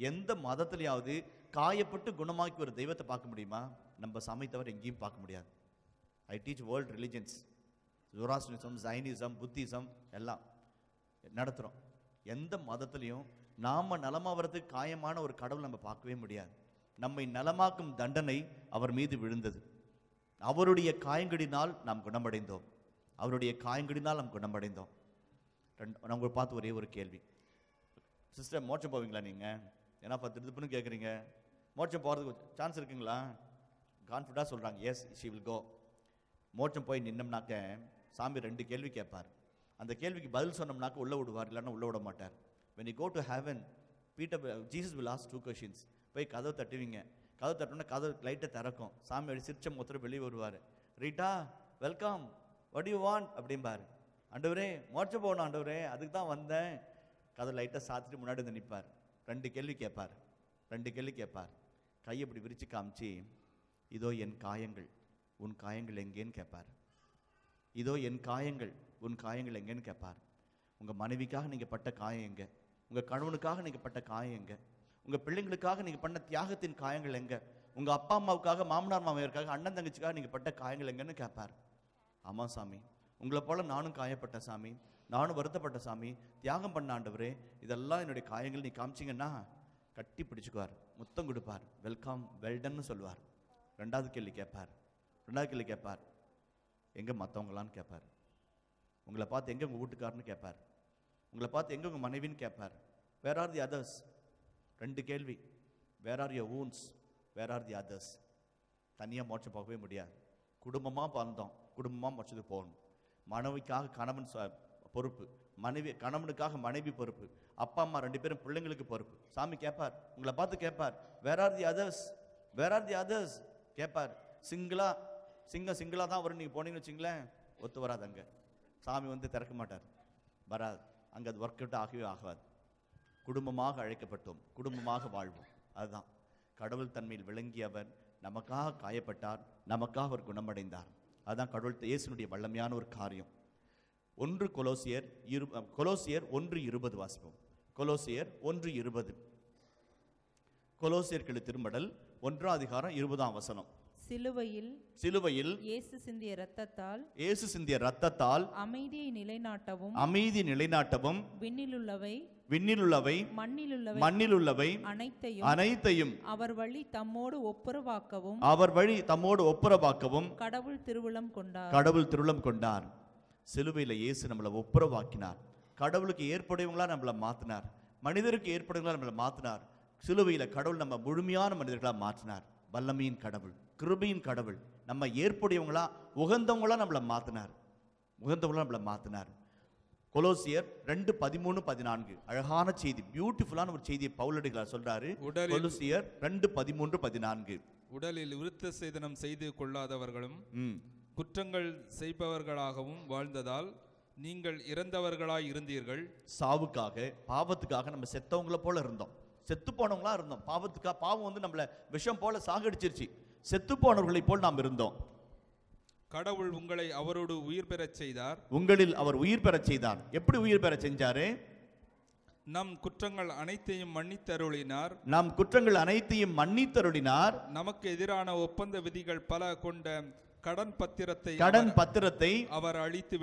எந்த மதத்துலையாவது காயப்பட்டு குணமாக்கி ஒரு தெய்வத்தை பார்க்க முடியுமா? நம்ம சாமி தவிர எங்கேயும் பார்க்க முடியாது. I teach world religions, Zoroastrianism, Jainism, Buddhism எல்லாம் நடத்துகிறோம். எந்த மதத்துலையும் நாம் நலமாவதுக்கு காயமான ஒரு கடவுள் நம்ம பார்க்கவே முடியாது. நம்மை நலமாக்கும் தண்டனை அவர் மீது விழுந்தது. அவருடைய காயங்களினால் நாம் குணமடைந்தோம். அவருடைய காயங்களினால் நாம் குணமடைந்தோம். நம்ம பார்த்து ஒரே ஒரு கேள்வி, சிஸ்டர் மோட்சம் போவீங்களா நீங்கள்? ஏன்னா 10 திருப்புன்னு கேட்குறீங்க. மோட்சம் போகிறதுக்கு சான்ஸ் இருக்குங்களா? கான்ஃபிடண்டாக சொல்கிறாங்க, எஸ் ஷி வில் கோ. மோட்சம் போய் நின்னோம்னாக்க சாமி 2 கேள்வி கேட்பார். அந்த கேள்விக்கு பதில் சொன்னோம்னாக்க உள்ளே விடுவார், இல்லைன்னா உள்ளே விட மாட்டார். when you go to heaven, Jesus will ask 2 questions. போய் கதவை தட்டுவீங்க, கதவை தட்டினா கதவு லைட்டை திறக்கும், சாமி அப்படி சிரிச்ச மொத்தம் வெளியே வருவார். Rita welcome, what you want அப்படிம்பார். ஆண்டவரே மோட்சம் போகணும் ஆண்டவரே, அதுக்கு தான் வந்தேன். கதவை லைட்டை சாத்திட்டு முன்னாடி வந்து நிற்பார். 2 கேள்வி கேட்பார். 2 கேள்வி கேட்பார். கையை இப்படி விரிச்சு காமிச்சு, இதோ என் காயங்கள், உன் காயங்கள் எங்கேன்னு கேட்பார். இதோ என் காயங்கள், உன் காயங்கள் எங்கேன்னு கேட்பார். உங்கள் மனைவிக்காக நீங்கள் பட்ட காயம் எங்கே? உங்கள் கணவனுக்காக நீங்கள் பட்ட காயம் எங்கே? உங்கள் பிள்ளைங்களுக்காக நீங்கள் பண்ண தியாகத்தின் காயங்கள் எங்கே? உங்கள் அப்பா அம்மாவுக்காக, மாமனார் மாமியாருக்காக, அண்ணன் தங்கச்சிக்காக நீங்கள் பட்ட காயங்கள் எங்கன்னு கேட்பார். ஆமாம் சாமி, உங்களை போல நானும் காயப்பட்ட சாமி, நானும் வருத்தப்பட்ட சாமி, தியாகம் பண்ண ஆண்டவரே, இதெல்லாம் என்னுடைய காயங்கள் நீ காமிச்சிங்கன்னா கட்டி பிடிச்சுக்குவார், முத்தம் கொடுப்பார், வெல்கம் வெல்டன்னு சொல்லுவார். 2வது கேள்வி கேட்பார். 2வது கேள்வி கேட்பார், எங்கே மற்றவங்களான்னு கேட்பார். உங்களை பார்த்து எங்கே உங்கள் வீட்டுக்காரன்னு கேட்பார். உங்களை பார்த்து எங்கே உங்கள் மனைவின்னு கேட்பார். Where are the others? 2 கேள்வி. Where are your wounds, where are the others? தனியாக மோட்சம் போகவே முடியாது. குடும்பமாக பார்த்தோம், குடும்பமாக மோட்சத்துக்கு போகணும். மனைவிக்காக கணவன் பொறுப்பு, கணவனுக்காக மனைவி பொறுப்பு, அப்பா அம்மா 2 பேரும் பிள்ளைங்களுக்கு பொறுப்பு. சாமி கேட்பார், உங்களை பார்த்து கேட்பார், where are the others, where are the others கேட்பார். சிங்கிளாக தான் வரும். நீங்கள் போனீங்கன்னு வச்சிங்களேன், ஒத்து வராது. அங்கே சாமி வந்து திறக்க மாட்டார், வராது. அங்கே அது ஒர்க் அவுட் ஆகவே ஆகாது. குடும்பமாக அழைக்கப்பட்டோம், குடும்பமாக வாழ்வோம். அதுதான் கடவுள் தன்மையில் விளங்கியவர் நமக்காக காயப்பட்டார், நமக்காக அவர் குணமடைந்தார். அதுதான் கடவுள் இயேசுனுடைய வல்லமையான ஒரு காரியம். 1 கொலோசியர் 1:20 வாசிப்போம். கொலோசியர் 1:20. கொலோசியர்கள் திருமடல் 1ஆம் அதிகாரம் 20ஆம் வசனம். சிலுவையில் இயேசு சிந்திய இரத்தத்தால் அமைதியை நிலைநாட்டவும் விண்ணிலுள்ளவை விண்ணிலுள்ளவை மண்ணிலுள்ளவை அனைத்தையும் அவர் வழி தம்மோடு ஒப்புரவாக்கவும் கடவுள் திருவுளம் கொண்டார். சிலுவையில் இயேசு நம்மளை ஒப்புரவாக்கினார். கடவுளுக்கு ஏற்புடையவங்களா நம்மளை மாற்றினார். மனிதருக்கு ஏற்புடையவங்களா நம்மளை மாற்றினார். சிலுவையில் கடவுள் நம்ம முழுமையான மனிதர்களா மாற்றினார். வல்லமையின் கடவுள், கிருபையின் கடவுள், நம்ம ஏற்புடையவங்களா உகந்தவங்களா நம்மளை மாற்றினார். கொலோசியர் 2:13-14 அழகான செய்தி, பியூட்டிஃபுல்லான ஒரு செய்தியை பவுலடிகளார் சொல்றாரு. கொலோசியர் 2:13-14 உடலில் விருத்த சேதனம் செய்து கொள்ளாதவர்களும் குற்றங்கள் செய்பவர்களாகவும் வாழ்ந்ததால் நீங்கள் இறந்தவர்களாய் இருந்தீர்கள். சாவுக்காக, பாவத்துக்காக நம்ம செத்தவங்களை போல இருந்தோம், செத்து போனவங்களா இருந்தோம். பாவம் வந்து நம்மள விஷம் போல சாகடிச்சிருச்சு. செத்து போனவர்களை போல் நாம் இருந்தோம். கடவுள் உங்களை அவரோடு உயிர் பெறச் செய்தார். உங்களில் அவர் உயிர் பெறச் செய்தார். எப்படி உயிர் பெறச் செஞ்சாரு? நம் குற்றங்கள் அனைத்தையும் மன்னித்தருளினார். நமக்கு எதிரான ஒப்பந்த விதிகள் பல கொண்ட கடன் பத்திரத்தை அவர் அழித்து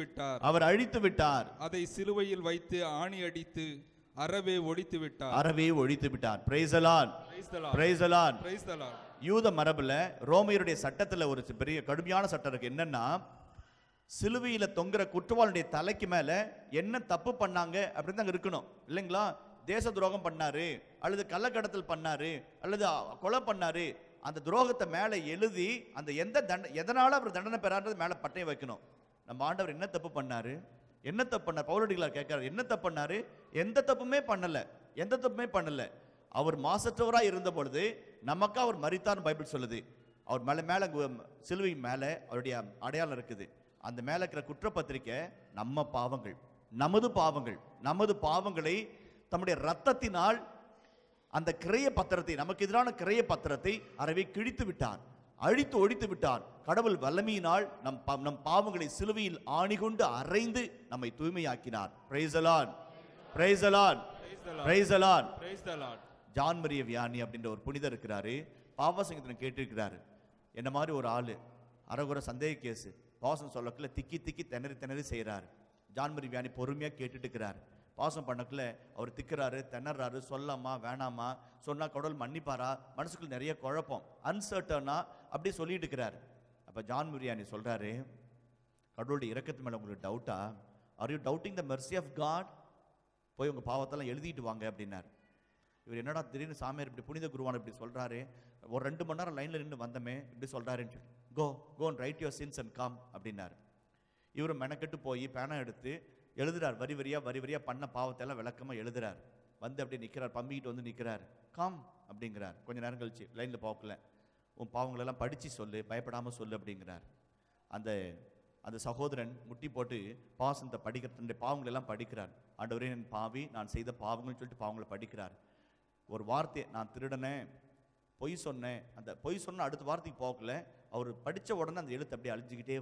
விட்டார். அதை சிலுவையில் வைத்து ஆணி அடித்து அறவே ஒழித்து விட்டார். Praise the Lord. யூத மரபுல ரோமையருடைய சட்டத்துல ஒரு பெரிய கடுமையான சட்டம் இருக்கு. என்னன்னா, சிலுவையில தொங்குற குற்றவாளியுடைய தலைக்கு மேல என்ன தப்பு பண்ணாங்க அப்படின்னு தான் இருக்கணும், இல்லைங்களா? தேச துரோகம் பண்ணாரு, அல்லது கள்ளக்கடத்தல் பண்ணாரு, அல்லது கொலை பண்ணாரு, அந்த துரோகத்தை மேல எழுதி அந்த எதனால அவர் தண்டனை பெறான்றது மேல பட்டையை வைக்கணும். நம்ம ஆண்டவர் என்ன தப்பு பண்ணாரு? பவுலடிகளார் கேட்கிறார், என்ன தப்பு பண்ணாரு? எந்த தப்புமே பண்ணல. அவர் மாசற்றவராக இருந்த பொழுது நமக்கா அவர் மரித்தார்னு பைபிள் சொல்லுது. அவர் மேல சிலுவை மேல அவருடைய அடையாளம் இருக்குது. அந்த மேல இருக்கிற குற்றப்பத்திரிக்கை நம்ம பாவங்கள், நமது பாவங்களை தம்முடைய ரத்தத்தினால் அந்த கிரைய பத்திரத்தை, நமக்கு எதிரான கிரைய பத்திரத்தை அறவே கிழித்து விட்டார், அழித்து ஒழித்து விட்டார். கடவுள் வல்லமையினால் நம் பாவங்களை சிலுவையில் ஆணி கொண்டு அறைந்து நம்மை தூய்மையாக்கினார். Praise the Lord. John Maria Vianney அப்படின்ற ஒரு புனிதர் இருக்கிறாரு. பாவசங்கத்தில் கேட்டிருக்கிறாரு. என்ன மாதிரி ஒரு ஆளு, அரகுற சந்தேக கேஸு, பாவசம் சொல்லக்குள்ள திக்கி திணறி செய்கிறாரு. ஜான் மரிய வியானி பொறுமையா கேட்டுட்டு இருக்கிறாரு. பாவசம் பண்ணக்குள்ள அவர் திக்கிறாரு, திணறாரு, சொல்லாமா வேணாமா, சொன்னா கடவுள் மன்னிப்பாரா, மனசுக்குள்ள நிறைய குழப்பம், அன்சர்டனா அப்படி சொல்லிட்டு இருக்கிறாரு. அப்ப ஜான் மரியானி சொல்றாரு, கடவுளுடைய இரக்கத்து மேல உங்களுக்கு டவுட்டா? Are you doubting the mercy of God? போய் உங்க பாவத்தெல்லாம் எழுதிட்டு வாங்க அப்படின்னாரு. இவர் என்னடா திடீர்னு சாமியார் இப்படி புனித குருவான் இப்படி சொல்றாரு, ஒரு 2 மணி நேரம் லைன்ல நின்று வந்தமே இப்படி சொல்றாருன்னு சொல்லி, go and write your sins and come அப்படின்னாரு. இவரு மெனக்கெட்டு போய் பேனா எடுத்து எழுதுறார், வரி வரியா பண்ண பாவத்தை எல்லாம் விளக்கமா எழுதுறாரு. வந்து அப்படியே நிற்கிறார், பம்பிக்கிட்டு வந்து நிற்கிறார். கம் அப்படிங்கிறார். கொஞ்சம் நேரம் கழிச்சு லைனில் போக்கல, உன் பாவங்களெல்லாம் படித்து சொல்லு, பயப்படாமல் சொல்லு அப்படிங்கிறார். அந்த சகோதரன் முட்டி போட்டு பாசத்தை படிக்கிற தன்னுடைய பாவங்களெல்லாம் படிக்கிறார். ஆண்டவரே என் பாவி, நான் செய்த பாவங்கள்னு சொல்லிட்டு பாவங்களை படிக்கிறார். ஒரு வார்த்தை, நான் திருடனேன், பொய் சொன்னேன், அந்த பொய் சொன்ன அடுத்த வார்த்தைக்கு போக்கல, அவர் படித்த உடனே அந்த எழுத்து அப்படியே அழிஞ்சிக்கிட்டே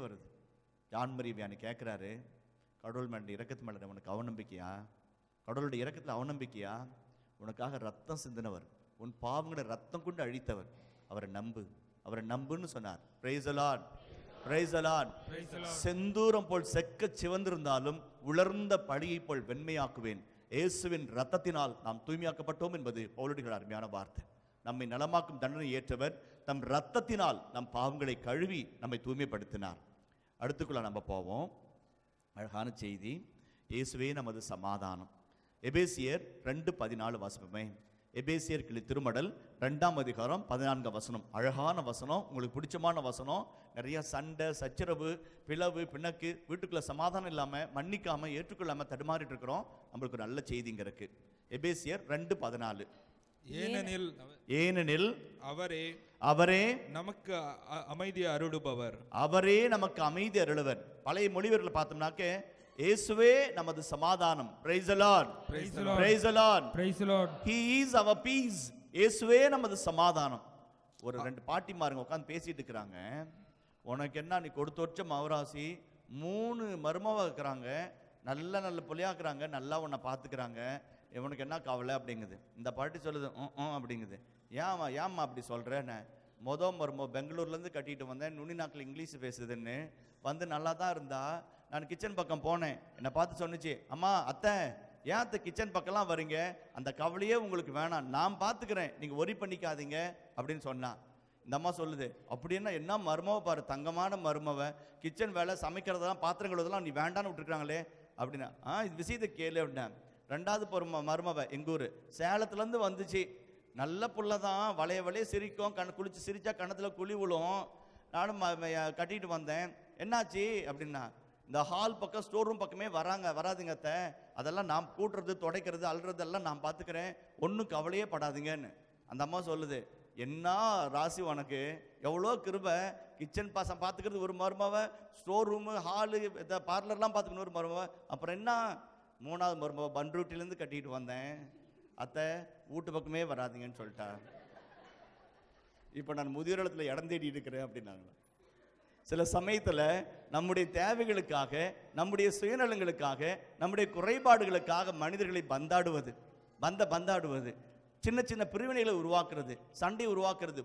வருது. ஜான் மரிய வியானி கேட்குறாரு, கடவுள் மேல இரக்கத்து மேல உனக்கு அவநம்பிக்கையா? கடவுளுடைய இரக்கத்தில் அவநம்பிக்கையா? உனக்காக ரத்தம் சிந்தினவர், உன் பாவங்களை ரத்தம் கொண்டு அழித்தவர், அவரை நம்புன்னு சொன்னார். Praise the Lord. செந்தூரம் போல் செக்க சிவந்திருந்தாலும் உலர்ந்த பழியை போல் வெண்மையாக்குவேன். இயேசுவின் ரத்தத்தினால் நாம் தூய்மையாக்கப்பட்டோம் என்பது பவுலடிகள் அருமையான வார்த்தை. நம்மை நலமாக்கும் தண்டனை ஏற்றவர் தம் ரத்தத்தினால் நம் பாவங்களை கழுவி நம்மை தூய்மைப்படுத்தினார். அடுத்துக்குள்ள நம்ம போவோம். அழகான செய்தி, இயேசுவே நமது சமாதானம். எபேசியர் 2:14 வாசிப்போமே. எபேசியர் திருமடல் 2ஆம் அதிகாரம் 14ஆம் வசனம். அழகான வசனம், உங்களுக்கு பிடிச்சமான வசனம். நிறைய சண்டை, சச்சரவு, பிளவு, பிணக்கு, வீட்டுக்குள்ள சமாதானம் இல்லாம, மன்னிக்காம, ஏற்றுக்கொள்ளாம தடுமாறிட்டு இருக்கிறோம். நம்மளுக்கு ஒரு நல்ல செய்திங்க இருக்கு. எபேசியர் 2:14. ஏனெனில் அவரே நமக்கு அமைதி அருளுபவர். பழைய மொழிவர்களை பார்த்தோம்னாக்க இயேசுவே நமது சமாதானம். Praise the Lord. He is our peace. இயேசுவே நமது சமாதானம். ஒரு 2 பாட்டிமாருங்க உட்கார்ந்து பேசிட்டு இருக்கிறாங்க. உனக்கு என்ன, நீ கொடுத்து வச்ச மவராசி 3 மருமவ இருக்கிறாங்க, நல்ல புள்ளியாக்குறாங்க, நல்லா உன்னை பார்த்துக்கிறாங்க, இவனுக்கு என்ன கவலை அப்படிங்குது. இந்த பாட்டி சொல்லுது அப்படிங்குது. ஏம்மா அப்படி சொல்கிறேன்னு, மருமோ பெங்களூர்லேருந்து கட்டிட்டு வந்தேன், நுனி நாக்கில் இங்கிலீஷ் பேசுதுன்னு வந்து நல்லா தான் இருந்தா. நான் கிச்சன் பக்கம் போனேன், என்னை பார்த்து சொன்னிச்சு, அம்மா அத்தை ஏன் அத்தை கிச்சன் பக்கம்லாம் வரீங்க, அந்த கவலையே உங்களுக்கு வேணாம், நான் பார்த்துக்கிறேன், நீங்கள் ஒரி பண்ணிக்காதீங்க அப்படின்னு சொன்னான். இந்த அம்மா சொல்லுது, அப்படின்னா என்ன மருமவை பாரு, தங்கமான மருமவை, கிச்சன் வேலை சமைக்கிறதெல்லாம் பாத்திரங்களெல்லாம் நீ வேண்டான்னு விட்டுருக்காங்களே அப்படின்னா. இது விஷயத்தை கேளு அப்படின்னா. ரெண்டாவது மருமவை எங்கள் ஊர் சேலத்துலேருந்து வந்துச்சு, நல்ல புள்ள தான், வளைய சிரிக்கும், குளிச்சு சிரிச்சா கணத்தில் குழி விழும். நானும் கட்டிட்டு வந்தேன். என்னாச்சு அப்படின்னா, இந்த ஹால் பக்கம் ஸ்டோர் ரூம் பக்கமே வராதுங்க அத்தை, அதெல்லாம் நான் கூட்டுறது துடைக்கிறது அல்றது எல்லாம் நான் பார்த்துக்கிறேன், ஒன்றும் கவலையே படாதீங்கன்னு. அந்த அம்மா சொல்லுது, என்ன ராசி உனக்கு, எவ்வளோ கிருபை, கிச்சன் பாசம் பார்த்துக்கிறது ஒரு மருமவை, ஸ்டோர் ரூமு ஹாலு பார்லர்லாம் பார்த்துக்கணும் ஒரு மருமவை, அப்புறம் என்ன மூணாவது மருமவை பன்ரூட்டிலேருந்து கட்டிட்டு வந்தேன், அத்தை வீட்டு பக்கமே வராதிங்கன்னு சொல்லிட்டா. இப்போ நான் முதியோர் இல்லத்தில் இடம் தேடி இருக்கிறேன் அப்படின்னாங்க. சில சமயத்தில் நம்முடைய தேவைகளுக்காக, நம்முடைய சுயநலங்களுக்காக, நம்முடைய குறைபாடுகளுக்காக மனிதர்களை பந்தாடுவது, சின்ன சின்ன பிரிவினைகளை உருவாக்குறது, சண்டை உருவாக்குறது,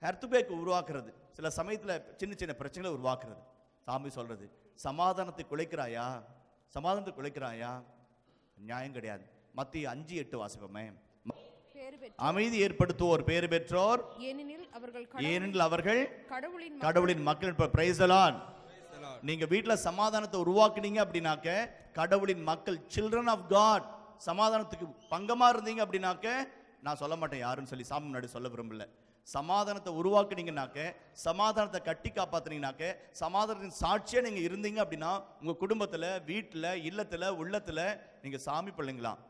ஹர்த்துபேக்கு உருவாக்குறது, சில சமயத்தில் சின்ன சின்ன பிரச்சனைகளை உருவாக்குறது. சாமி சொல்றது, சமாதானத்தை குலைக்கிறாயா, நியாயம் கிடையாது. மத்திய 5:8 வாசிப்போமே. அமைதி ஏற்படுத்துவோர் பேறு பெற்றோர், ஏனெனில் அவர்கள் கடவுளின் மக்கள். Price the Lord. நீங்க வீட்டுல சமாதானத்தை உருவாக்குனீங்க அப்படின்னாக்க கடவுளின் மக்கள், சில்ட்ரன் ஆஃப் காட். சமாதானத்துக்கு பங்கமா இருந்தீங்க அப்படின்னாக்க, நான் சொல்ல மாட்டேன் யாருன்னு சொல்லி சாமி முன்னாடி சொல்ல விரும்பல, சமாதானத்தை உருவாக்குனீங்கன்னாக்க, சமாதானத்தை கட்டி காப்பாத்துனீங்கன்னாக்க, சமாதானத்தின் சாட்சியா நீங்க இருந்தீங்க அப்படின்னா உங்க குடும்பத்துல, வீட்டுல, இல்லத்துல, உள்ளத்துல நீங்க சாமி பிள்ளைங்களாம்.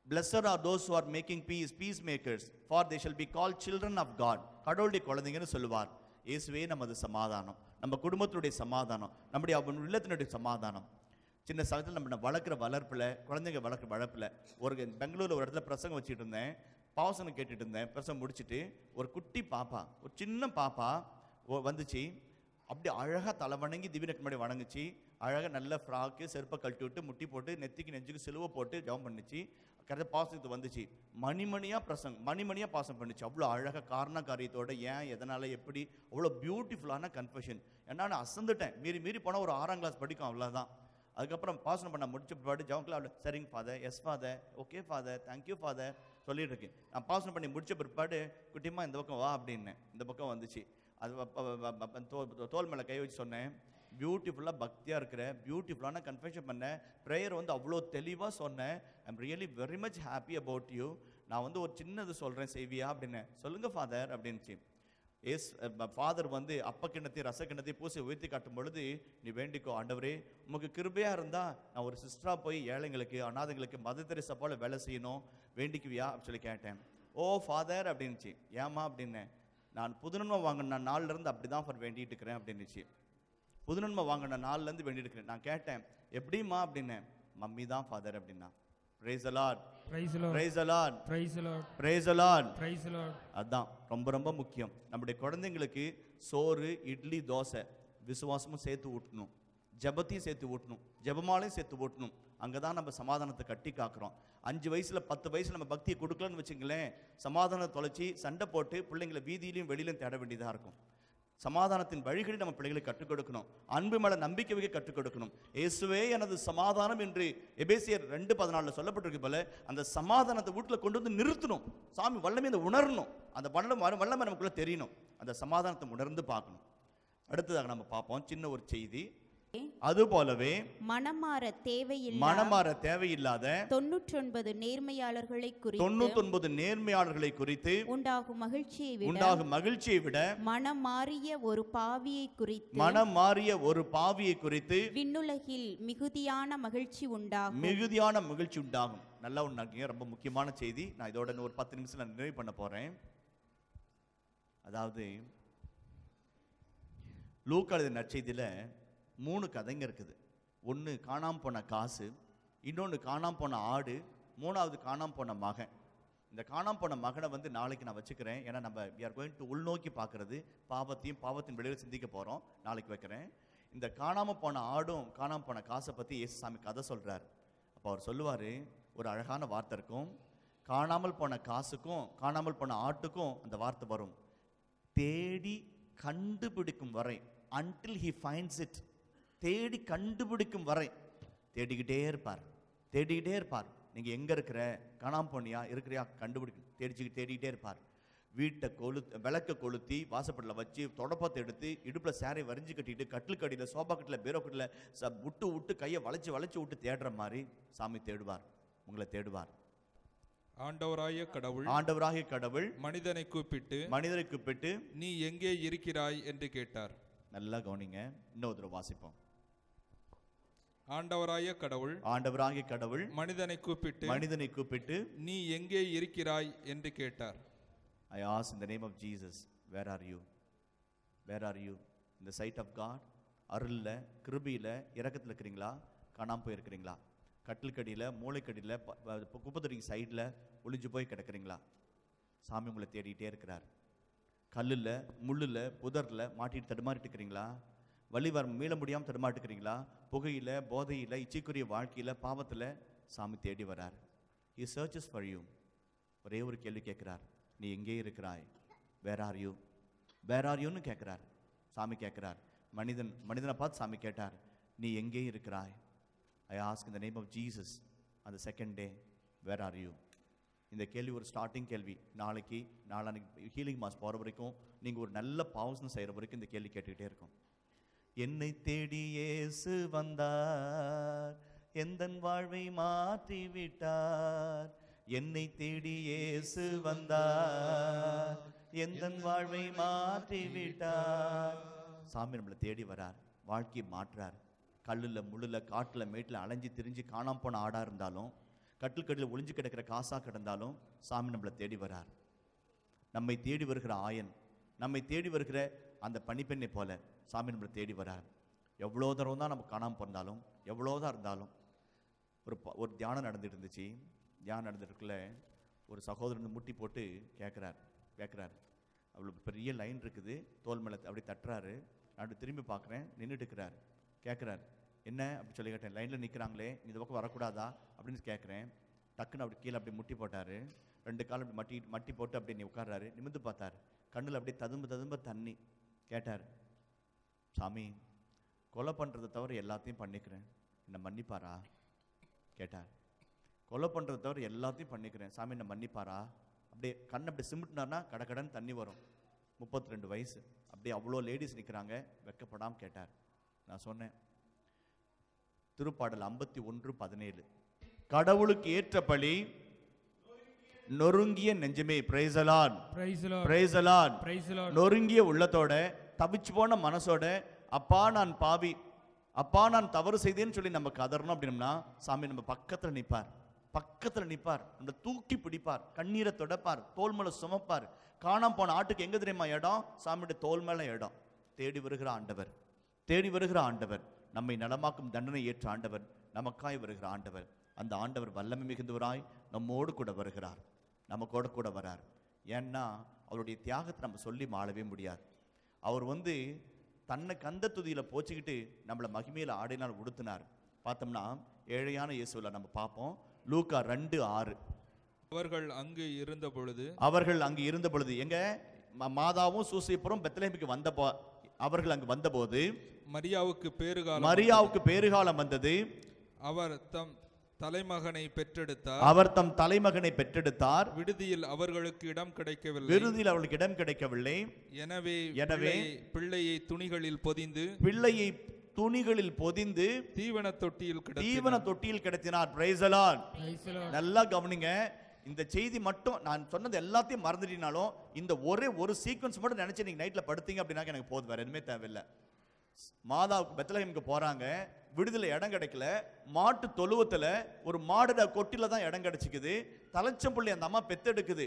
Blessed are those who are making peace, peacemakers, for they shall be called children of God. கடவுளுடைய குழந்தைங்கன்னு சொல்லுவார். இயேசுவே நமது சமாதானம், நம்ம குடும்பத்தினுடைய சமாதானம், நம்முடைய உள்ளத்தினுடைய சமாதானம். சின்ன சமயத்தில் நம்ம வளர்க்குற வளர்ப்பில், குழந்தைங்க வளர்க்குற வளர்ப்பில், ஒரு பெங்களூரில் ஒரு இடத்துல பிரசங்கம் வச்சுட்டு இருந்தேன், பாவசனம் கேட்டுட்டு இருந்தேன். பிரசங்கம் முடிச்சுட்டு ஒரு குட்டி பாப்பா, ஒரு சின்ன பாப்பா வந்துச்சு. அப்படி அழகாக தலை வணங்கி திவ்யனுக்கு முன்னாடி வணங்குச்சு. அழகாக நல்ல ஃப்ராக்கு, செருப்பை கழட்டி விட்டு, முட்டி போட்டு, நெத்திக்கு நெஞ்சுக்கு சிலுவை போட்டு ஜெபம் பண்ணிச்சு. கரெக்டாக பாசத்துக்கு வந்துச்சு. மணிமணியாக பாசம் பண்ணிச்சு. அவ்வளோ அழகாக காரண காரியத்தோட, ஏன், எதனால், எப்படி, அவ்வளோ பியூட்டிஃபுல்லான கன்ஃபெஷன். ஏன்னா நான் அசந்துட்டேன். மீறி போனால் ஒரு 6ஆம் கிளாஸ் படிக்கும், அவ்வளோதான். அதுக்கப்புறம் பாசனம் பண்ண முடிச்ச பிற்பாடு ஜெபத்தில் அவ்வளோ சரிங்க father, yes father, okay father, thank you father சொல்லிட்டு இருக்கேன். நான் பாசனம் பண்ணி முடிச்ச பிற்பாடு, குட்டிமா இந்த பக்கம் வா அப்படின்னு இந்த பக்கம் வந்துச்சு. அது தோல் மேலே கை வச்சு சொன்னேன், பியூட்டிஃபுல்லாக பக்தியாக இருக்கிற, பியூட்டிஃபுல்லான கன்ஃபெஷன் பண்ணேன், ப்ரேயர் அவ்வளோ தெளிவாக சொன்னேன். I'm really very much happy about you. நான் ஒரு சின்னது சொல்கிறேன், செய்வியா அப்படின்னு. சொல்லுங்கள் ஃபாதர் அப்படின்னுச்சு. ஃபாதர் அப்ப கிண்ணத்தையும் ரச கிண்ணத்தையும் பூசி உயர்த்தி காட்டும் பொழுது, நீ வேண்டிக்கோ, ஆண்டவரே உமக்கு கிருபையாக இருந்தால் நான் ஒரு சிஸ்டராக போய் ஏழைங்களுக்கு, அனாதைங்களுக்கு, மதர் தெரேசா போல வேலை செய்யணும், வேண்டிக்குவியா அப்படின்னு சொல்லி கேட்டேன். ஓ ஃபாதர் அப்படின்னுச்சு. ஏமா அப்படின்னேன். நான் புதுநன்மை வாங்கின நாள்லேருந்து அப்படி தான் ஃபார் வேண்டிகிட்டு இருக்கிறேன் அப்படின்னுச்சு. புதுநன்மை வாங்கின நாள்லேருந்து வேண்டிட்டு இருக்கிறேன். நான் கேட்டேன், எப்படிமா அப்படின்னேன். மம்மி தான் ஃபாதர் அப்படின்னா. Praise the Lord. Praise the Lord. Praise the Lord. Praise the Lord. Praise the Lord. Praise the Lord. அதான் ரொம்ப முக்கியம். நம்முடைய குழந்தைங்களுக்கு சோறு, இட்லி, தோசை விசுவாசமும் சேர்த்து ஊட்டணும், ஜபத்தையும் சேர்த்து ஊட்டணும், ஜபமாலையும் சேர்த்து ஊட்டணும். அங்கே தான் நம்ம சமாதானத்தை கட்டி காக்குறோம். 5 வயசுல 10 வயசுல நம்ம பக்தியை கொடுக்கலன்னு வச்சுங்களேன், சமாதானம் தொலைச்சி சண்டை போட்டு பிள்ளைங்களை வீதியிலையும் வெளியிலும் தேட வேண்டியதாக இருக்கும். சமாதானத்தின் வழிகளை நம்ம பிள்ளைகளுக்கு கற்றுக் கொடுக்கணும். அன்பு மேல நம்பிக்கை வைக்க கற்றுக் கொடுக்கணும். இயேசுவே எனது சமாதானம் என்று எபேசியர் 2:14 சொல்லப்பட்டிருக்கு போல, அந்த சமாதானத்தை வீட்டில் கொண்டு வந்து நிறுத்தணும். சாமி வல்லமை அதை உணரணும், அந்த வல்லமை நமக்குள்ள தெரியணும், அந்த சமாதானத்தை உணர்ந்து பார்க்கணும். அடுத்ததாக நம்ம பார்ப்போம் சின்ன ஒரு செய்தி. அது போலவே மனமாற தேவையில்லாத 99 நேர்மையாளர்களை குறித்து உண்டாகும் மகிழ்ச்சியை விட மனம் மாறிய ஒரு பாவியை குறித்து விண்ணுலகில் மிகுதியான மகிழ்ச்சி உண்டாகும். நல்லா ஒண்ணாங்க, ரொம்ப முக்கியமான செய்தி. நான் இதோட ஒரு 10 நிமிஷம் நான் நிறைவு பண்ண போறேன். அதாவது லூக்கா எழுதின நற்செய்தியில 3 கதைங்க இருக்குது. ஒன்று காணாமல் போன காசு, இன்னொன்று காணாமல் போன ஆடு, 3வது காணாமல் போன மகன். இந்த காணாமல் போன மகனை நாளைக்கு நான் வச்சுக்கிறேன். ஏன்னா நம்ம we are going to உள்நோக்கி பார்க்கறது, பாவத்தின் விளைவில் சிந்திக்க போகிறோம். நாளைக்கு வைக்கிறேன். இந்த காணாமல் போன ஆடும் காணாமல் போன காசை பற்றி இயேசு சாமி கதை சொல்கிறார். அப்போ அவர் சொல்லுவார், ஒரு அழகான வார்த்தை இருக்கும். காணாமல் போன காசுக்கும் காணாமல் போன ஆட்டுக்கும் அந்த வார்த்தை வரும், தேடி கண்டுபிடிக்கும் வரை, until he finds it. தேடி கண்டுபிடிக்கும் வரை. தேடிக்கிட்டே இருப்பார், தேடிக்கிட்டே இருப்பார். நீங்கள் எங்கே இருக்கிற, காணாம போனியா, இருக்கிறியா கண்டுபிடிக்க தேடிக்கிட்டே இருப்பார். வீட்டை விளக்க கொளுத்தி வாசப்படில் வச்சு தொடப்பத்தை எடுத்து இடுப்பில் சேரை வரிஞ்சு கட்டிட்டு கட்டில் கடியில் சோபா கட்டில் பீரோ கட்டில் விட்டு கையை வளைச்சு விட்டு தேடுற மாதிரி சாமி தேடுவார், உங்களை தேடுவார். ஆண்டவராகிய கடவுள் மனிதனை கூப்பிட்டு நீ எங்கே இருக்கிறாய் என்று கேட்டார். நல்லா கவனிங்க, இன்னொரு வாசிப்போம். ஆண்டவராகிய கடவுள் மனிதனை கூப்பிட்டு நீ எங்கே இருக்கிறாய் என்று கேட்டார். I ask in the name of Jesus, where are you? Where are you? In the sight of God? அருள்ல, கிருபையில, இரக்கத்தில் இருக்கிறீங்களா, காணாம போயிருக்கிறீங்களா, கட்டில் கடியில், மூளைக்கடியில், குப்பத்தொட்டிக்கு சைடில் ஒளிஞ்சு போய் கிடக்கிறீங்களா? சாமி உங்களை தேடிட்டே இருக்கிறார். கல்லில், முள்ளில், புதரில் மாட்டிட்டு தடுமாறிட்டு இருக்கிறீங்களா? வழி வர மீள முடியாமல் தடுமாட்டுக்கிறீங்களா? புகையில், போதையில், இச்சைக்குரிய வாழ்க்கையில், பாவத்தில் சாமி தேடி வரார். He searches for you. ஒரே ஒரு கேள்வி கேட்குறார், நீ எங்கே இருக்கிறாய்? Where are you? Where are யூன்னு கேட்குறார். சாமி கேட்குறார். மனிதனை பார்த்து சாமி கேட்டார், நீ எங்கே இருக்கிறாய்? I ask in the name of Jesus அந்த second day, where are you? இந்த கேள்வி ஒரு ஸ்டார்டிங் கேள்வி. நாளைக்கு ஹீலிங் மாஸ் போகிற வரைக்கும் நீங்கள் ஒரு நல்ல பாவசனம் செய்கிற வரைக்கும் இந்த கேள்வி கேட்டுக்கிட்டே இருக்கும். என்னை தேடி இயேசு வந்தார், எந்தன் வாழ்வை மாற்றி விட்டார். என்னை தேடி இயேசு வந்தார், எந்தன் வாழ்வை மாற்றி விட்டார். சாமி நம்மளை தேடி வரார், வாழ்க்கையை மாற்றார். கல்லில், முள்ளில், காட்டில், மேட்டில் அலைஞ்சு திரிஞ்சு காணாம போன ஆடாக இருந்தாலும், கட்டில் கட்டில் ஒளிஞ்சு கிடக்கிற காசாக கிடந்தாலும் சாமி நம்மளை தேடி வரார். நம்மை தேடி வருகிற ஆயன், நம்மை தேடி வருகிற அந்த பணிப்பெண்ணை போல சாமி நம்மளை தேடி வரார். எவ்வளோ தரம் தான் நம்ம காணாமல் போனாலும், எவ்வளோதான் இருந்தாலும். ஒரு தியானம் நடந்துட்டு இருந்துச்சு. தியானம் நடந்துட்டுக்குள்ள ஒரு சகோதரன் முட்டி போட்டு கேட்குறார். அவ்வளோ பெரிய லைன் இருக்குது, தோல் மேலே அப்படி தட்டுறாரு. நான் திரும்பி பார்க்குறேன், நின்றுட்டு இருக்கிறார். கேட்குறாரு, என்ன அப்படி சொல்லி கேட்டேன். லைனில் நிற்கிறாங்களே, இந்த பக்கம் வரக்கூடாதா அப்படின்னு கேட்குறேன். டக்குன்னு அப்படி கீழே அப்படி முட்டி போட்டார். 2 கால் அப்படி மட்டி போட்டு அப்படி உட்கார்றாரு. நிமிந்து பார்த்தார், கண்ணில் அப்படியே ததும்ப தண்ணி. கேட்டார், சாமி கொலை பண்ணுறதை தவிர எல்லாத்தையும் பண்ணிக்கிறேன், என்னை மன்னிப்பாரா கேட்டார். கொலை பண்ணுறதை தவிர எல்லாத்தையும் பண்ணிக்கிறேன், சாமி என்னை மன்னிப்பாரா? அப்படியே கண் அப்படி சிமிட்டினார்னா கடன்னு தண்ணி வரும். 32 வயசு. அப்படியே அவ்வளோ லேடிஸ் நிற்கிறாங்க. வெக்கப்படாமல் கேட்டார். நான் சொன்னேன், திருப்பாடல் 51:17, கடவுளுக்கு ஏற்ற பலி நொறுங்கிய நெஞ்சமே. Praise the lord, praise the lord, praise the lord. நொறுங்கிய உள்ளத்தோட, தவிச்சு போன மனசோட, அப்பா நான் பாவி, அப்பா நான் தவறு செய்தேன்னு சொல்லி நம்ம கதறணும் அப்படின்னா சாமி நம்ம பக்கத்தில் நிற்பார். நம்மளை தூக்கி பிடிப்பார், கண்ணீரை தொடப்பார், தோல் மேல சுமப்பார். காணாம போன ஆட்டுக்கு எங்க தெரியுமா இடம்? சாமியோட தோல் மேல இடம். தேடி வருகிற ஆண்டவர், நம்மை நலமாக்கும் தண்டனை ஏற்ற ஆண்டவர், நமக்காய் வருகிற ஆண்டவர். அந்த ஆண்டவர் வல்லமை மிகுந்தவராய் நம்மோடு கூட வருகிறார், நமக்கோட கூட வரார். ஏன்னா அவருடைய தியாகத்தை நம்ம சொல்லி மாளவே முடியாது. அவர் தன்னை கந்த துதியில போச்சுக்கிட்டு நம்மளை மகிமையில ஆடையினால் உடுத்தினார். பார்த்தோம்னா ஏழையான இயேசுவில் நம்ம பார்ப்போம். லூக்கா 2:6. அவர்கள் அங்கு இருந்த பொழுது எங்க மாதாவும் சூசையப்புறம் பெத்லகேமுக்கு அவர்கள் அங்கு வந்தபோது மரியாவுக்கு பேறுகாலம் வந்தது. அவர் தம் தலைமகனை பெற்றெடுத்தார். விடுதியில் அவர்களுக்கு இடம் கிடைக்கவில்லை. எனவே பிள்ளையை துணிகளில் பொதிந்து தீவன தொட்டியில் கிடத்தினார். Price the Lord. நல்லா கவனிங்க. இந்த செய்தி மட்டும் நான் சொன்னது எல்லாத்தையும் மறந்துட்டீங்கனாலும் இந்த ஒரு சீக்வன்ஸ் மட்டும் நினைச்சு நீங்க நைட்ல படுத்தீங்க அப்படின்னா எனக்கு போதும், வேற எதுவுமே தேவையில்லை. மாதாவுக்கு பெத்லகேமுக்கு போறாங்க, விடுதலை இடம் கிடைக்கல. மாட்டு தொழுவத்துல ஒரு மாடுட கொட்டில தான் இடம் கிடைச்சிக்குது. தலைச்சம்புள்ளி அந்த அம்மா பெத்தெடுக்குது.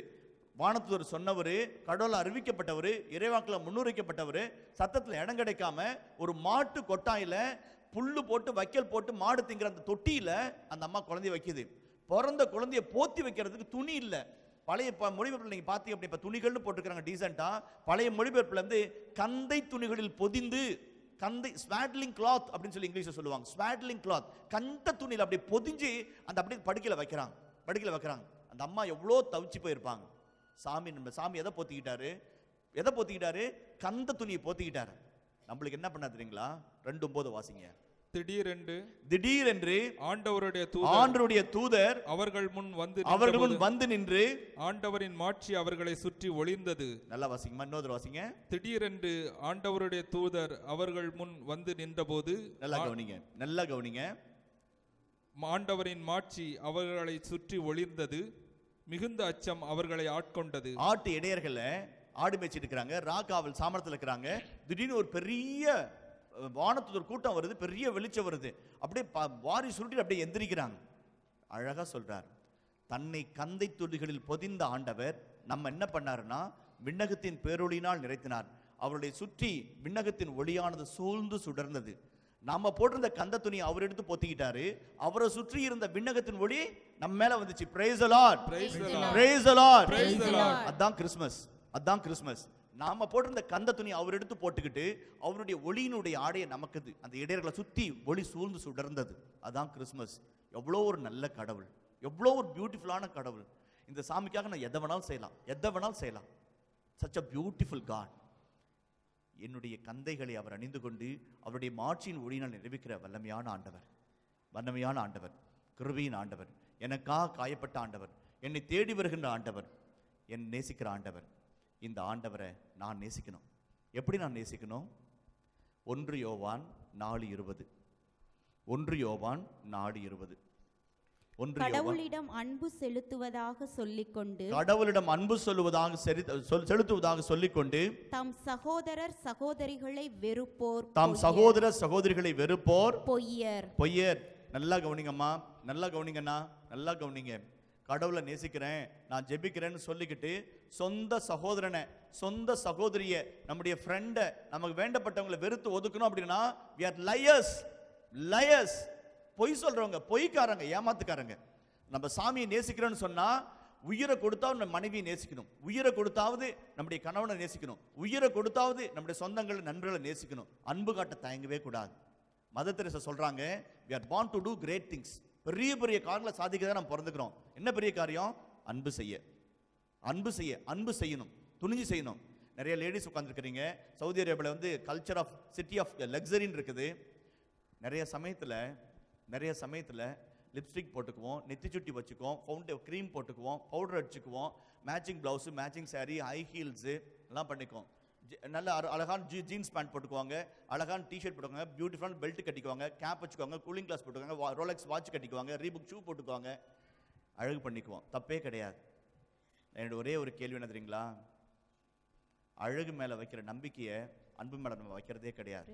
வானத்தூர் சொன்னவர், கடவுள அறிவிக்கப்பட்டவர், இறைவாக்கில் முன்னுரைக்கப்பட்டவர், சத்தத்தில் இடம் கிடைக்காம ஒரு மாட்டு கொட்டாயில புல்லு போட்டு வைக்கல் போட்டு மாடு திங்கிற அந்த தொட்டியில அந்த அம்மா குழந்தைய வைக்குது. பிறந்த குழந்தைய போத்தி வைக்கிறதுக்கு துணி இல்லை. பழைய மொழிபெயர்ப்பில் நீங்க பார்த்தீங்க அப்படி, இப்ப துணிகள்னு போட்டுக்கிறாங்க டீசெண்டா. பழைய மொழிபெயர்ப்புல கந்தை துணிகளில் பொதிந்து, கந்தை ஸ்வாட்லிங் கிளாத் அப்படின்னு சொல்லி இங்கிலீஷ்ல சொல்லுவாங்க. ஸ்வாட்லிங் கிளாத், கந்த துணியில் அப்படியே பொதிஞ்சு அந்த அப்படியே படுக்கையில வைக்கிறாங்க. அந்த அம்மா எவ்வளோ தவிச்சு போயிருப்பாங்க. சாமி எதை போத்திக்கிட்டாரு? கந்த துணியை போத்திக்கிட்டாரு. நம்மளுக்கு என்ன பண்ண தெரியுங்களா? 2:9 வாசிங்க. திடீரென்று ஆண்டவருடைய தூதர் அவர்கள் முன் வந்து நின்று ஆண்டவரின் மாட்சி அவர்களை சுற்றி ஒளிர்ந்தது. நல்லா வாசிங்க, இன்னொரு வாசிங்க. திடீரென்று ஆண்டவருடைய தூதர் அவர்கள் முன் வந்து நின்றபோது, நல்லா கவனிங்க, ஆண்டவரின் மாட்சி அவர்களை சுற்றி ஒளிர்ந்தது, மிகுந்த அச்சம் அவர்களை ஆட்கொண்டது. ஆட்டு இடையர்கள ஆடு மேய்ச்சிட்டு இருக்கிறாங்க, ராக்காவல் சாமரத்தில் இருக்கிறாங்க. திடீர்னு ஒரு பெரிய வானத்துல ஒரு கூட்டம் வருது, பெரிய வெளிச்சம் வருது, அப்படியே வாரி சுருட்டி அப்படியே எந்திரிக்கிறாங்க. அழகா சொல்றார், தன்னை கந்தை துளிகளில் பொதிந்த ஆண்டவர் நம்ம என்ன பண்ணாருன்னா விண்ணகத்தின் பேரொளியினால் நிறைத்தினார். அவருடைய சுற்றி விண்ணகத்தின் ஒளியானது சூழ்ந்து சுடர்ந்தது. நாம போட்டிருந்த கந்த துணி அவர் எடுத்து பொத்திக்கிட்டாரு, அவரை சுற்றி இருந்த விண்ணகத்தின் ஒளி நம்ம மேல வந்துச்சு. Praise the Lord, Praise the Lord, Praise the Lord, Praise the Lord. அதான் கிறிஸ்மஸ். நாம போட்டிருந்த கந்த துணி அவர் எடுத்து போட்டுக்கிட்டு அவருடைய ஒளியினுடைய ஆடையை நமக்குது, அந்த இடையர்களை சுத்தி ஒளி சூழ்ந்து சுடர்ந்தது. அதான் கிறிஸ்மஸ். எவ்வளோ ஒரு நல்ல கடவுள், எவ்வளோ ஒரு பியூட்டிஃபுல்லான கடவுள். இந்த சாமிக்காக நான் எதை வேணாலும் செய்யலாம். such a beautiful God. என்னுடைய கந்தைகளை அவர் அணிந்து கொண்டு அவருடைய மாட்சியின் ஒளியினால் நிறைவேற்ற வல்லமையான ஆண்டவர், கிருபையின் ஆண்டவர், எனக்காக காயப்பட்ட ஆண்டவர், என்னை தேடி வருகின்ற ஆண்டவர், என் நேசிக்கிற ஆண்டவர். இந்த ஆண்டவரை நான் நேசிக்கணும். எப்படி நான் நேசிக்கணும்? 1 யோவான் 4:20. 1 யோவான் 4:20. கடவுளிடம் அன்பு செலுத்துவதாக சொல்லிக்கொண்டு தம் சகோதர சகோதரிகளை வெறுப்போர் பொய்யர். நல்லா கவனிங்கம்மா, நல்லா கவனிங்கண்ணா, நல்லா கவனிங்க. கடவுளை நேசிக்கிறேன், நான் ஜெபிக்கிறேன்னு சொல்லிக்கிட்டு சொந்த சகோதரனை, சொந்த சகோதரிய, நம்முடைய ஃப்ரெண்டை, நமக்கு வேண்டப்பட்டவங்களை வெறுத்து ஒதுக்கணும் அப்படின்னா we are liars. பொய் சொல்றவங்க, பொய்க்காரங்க, ஏமாத்துக்காரங்க. நம்ம சாமியை நேசிக்கிறோன்னு சொன்னா உயிரை கொடுத்தாவது நம்ம மனைவியை நேசிக்கணும், உயிரை கொடுத்தாவது நம்முடைய கணவனை நேசிக்கணும், உயிரை கொடுத்தாவது நம்முடைய சொந்தங்களை, நண்பர்களை நேசிக்கணும். அன்பு காட்ட தயங்கவே கூடாது. மதர் தெரேசா சொல்றாங்க, we are born to do great things. பெரிய பெரிய காரியங்களை சாதிக்க தான் நம்ம பிறந்துக்கிறோம். என்ன பெரிய காரியம்? அன்பு செய்யணும், துணிஞ்சு செய்யணும். நிறைய லேடிஸ் உட்காந்துருக்கிறீங்க. சவுதி அரேபியாவில் வந்து கல்ச்சர் ஆஃப் சிட்டி ஆஃப் லக்ஸரின்னு இருக்குது. நிறைய சமயத்தில் லிப்ஸ்டிக் போட்டுக்குவோம், நெத்தி சுட்டி வச்சுக்குவோம், க்ரீம் போட்டுக்குவோம், பவுடர் அடிச்சுக்குவோம், matching blouse, matching sari, high heels எல்லாம் பண்ணிக்குவோம். நல்ல அழகான ஜீன்ஸ் பேண்ட் போட்டுக்குவாங்க, அழகான டிஷர்ட் போட்டுக்குவாங்க, பியூட்டிஃபுல்லான பெல்ட் கட்டிக்குவாங்க, கேப் வச்சுக்குவாங்க, கூலிங் கிளாஸ் போட்டுக்குவாங்க, ரோலெக்ஸ் வாட்ச் கட்டிக்குவாங்க, ரீபுக் ஷூ போட்டுக்குவாங்க, அழகு பண்ணிக்குவோம். தப்பே கிடையாது. என்னோட ஒரே ஒரு கேள்வி என்ன தெரியுங்களா? அழகு மேலே வைக்கிற நம்பிக்கையை அன்பு மேலே நம்ம வைக்கிறதே கிடையாது.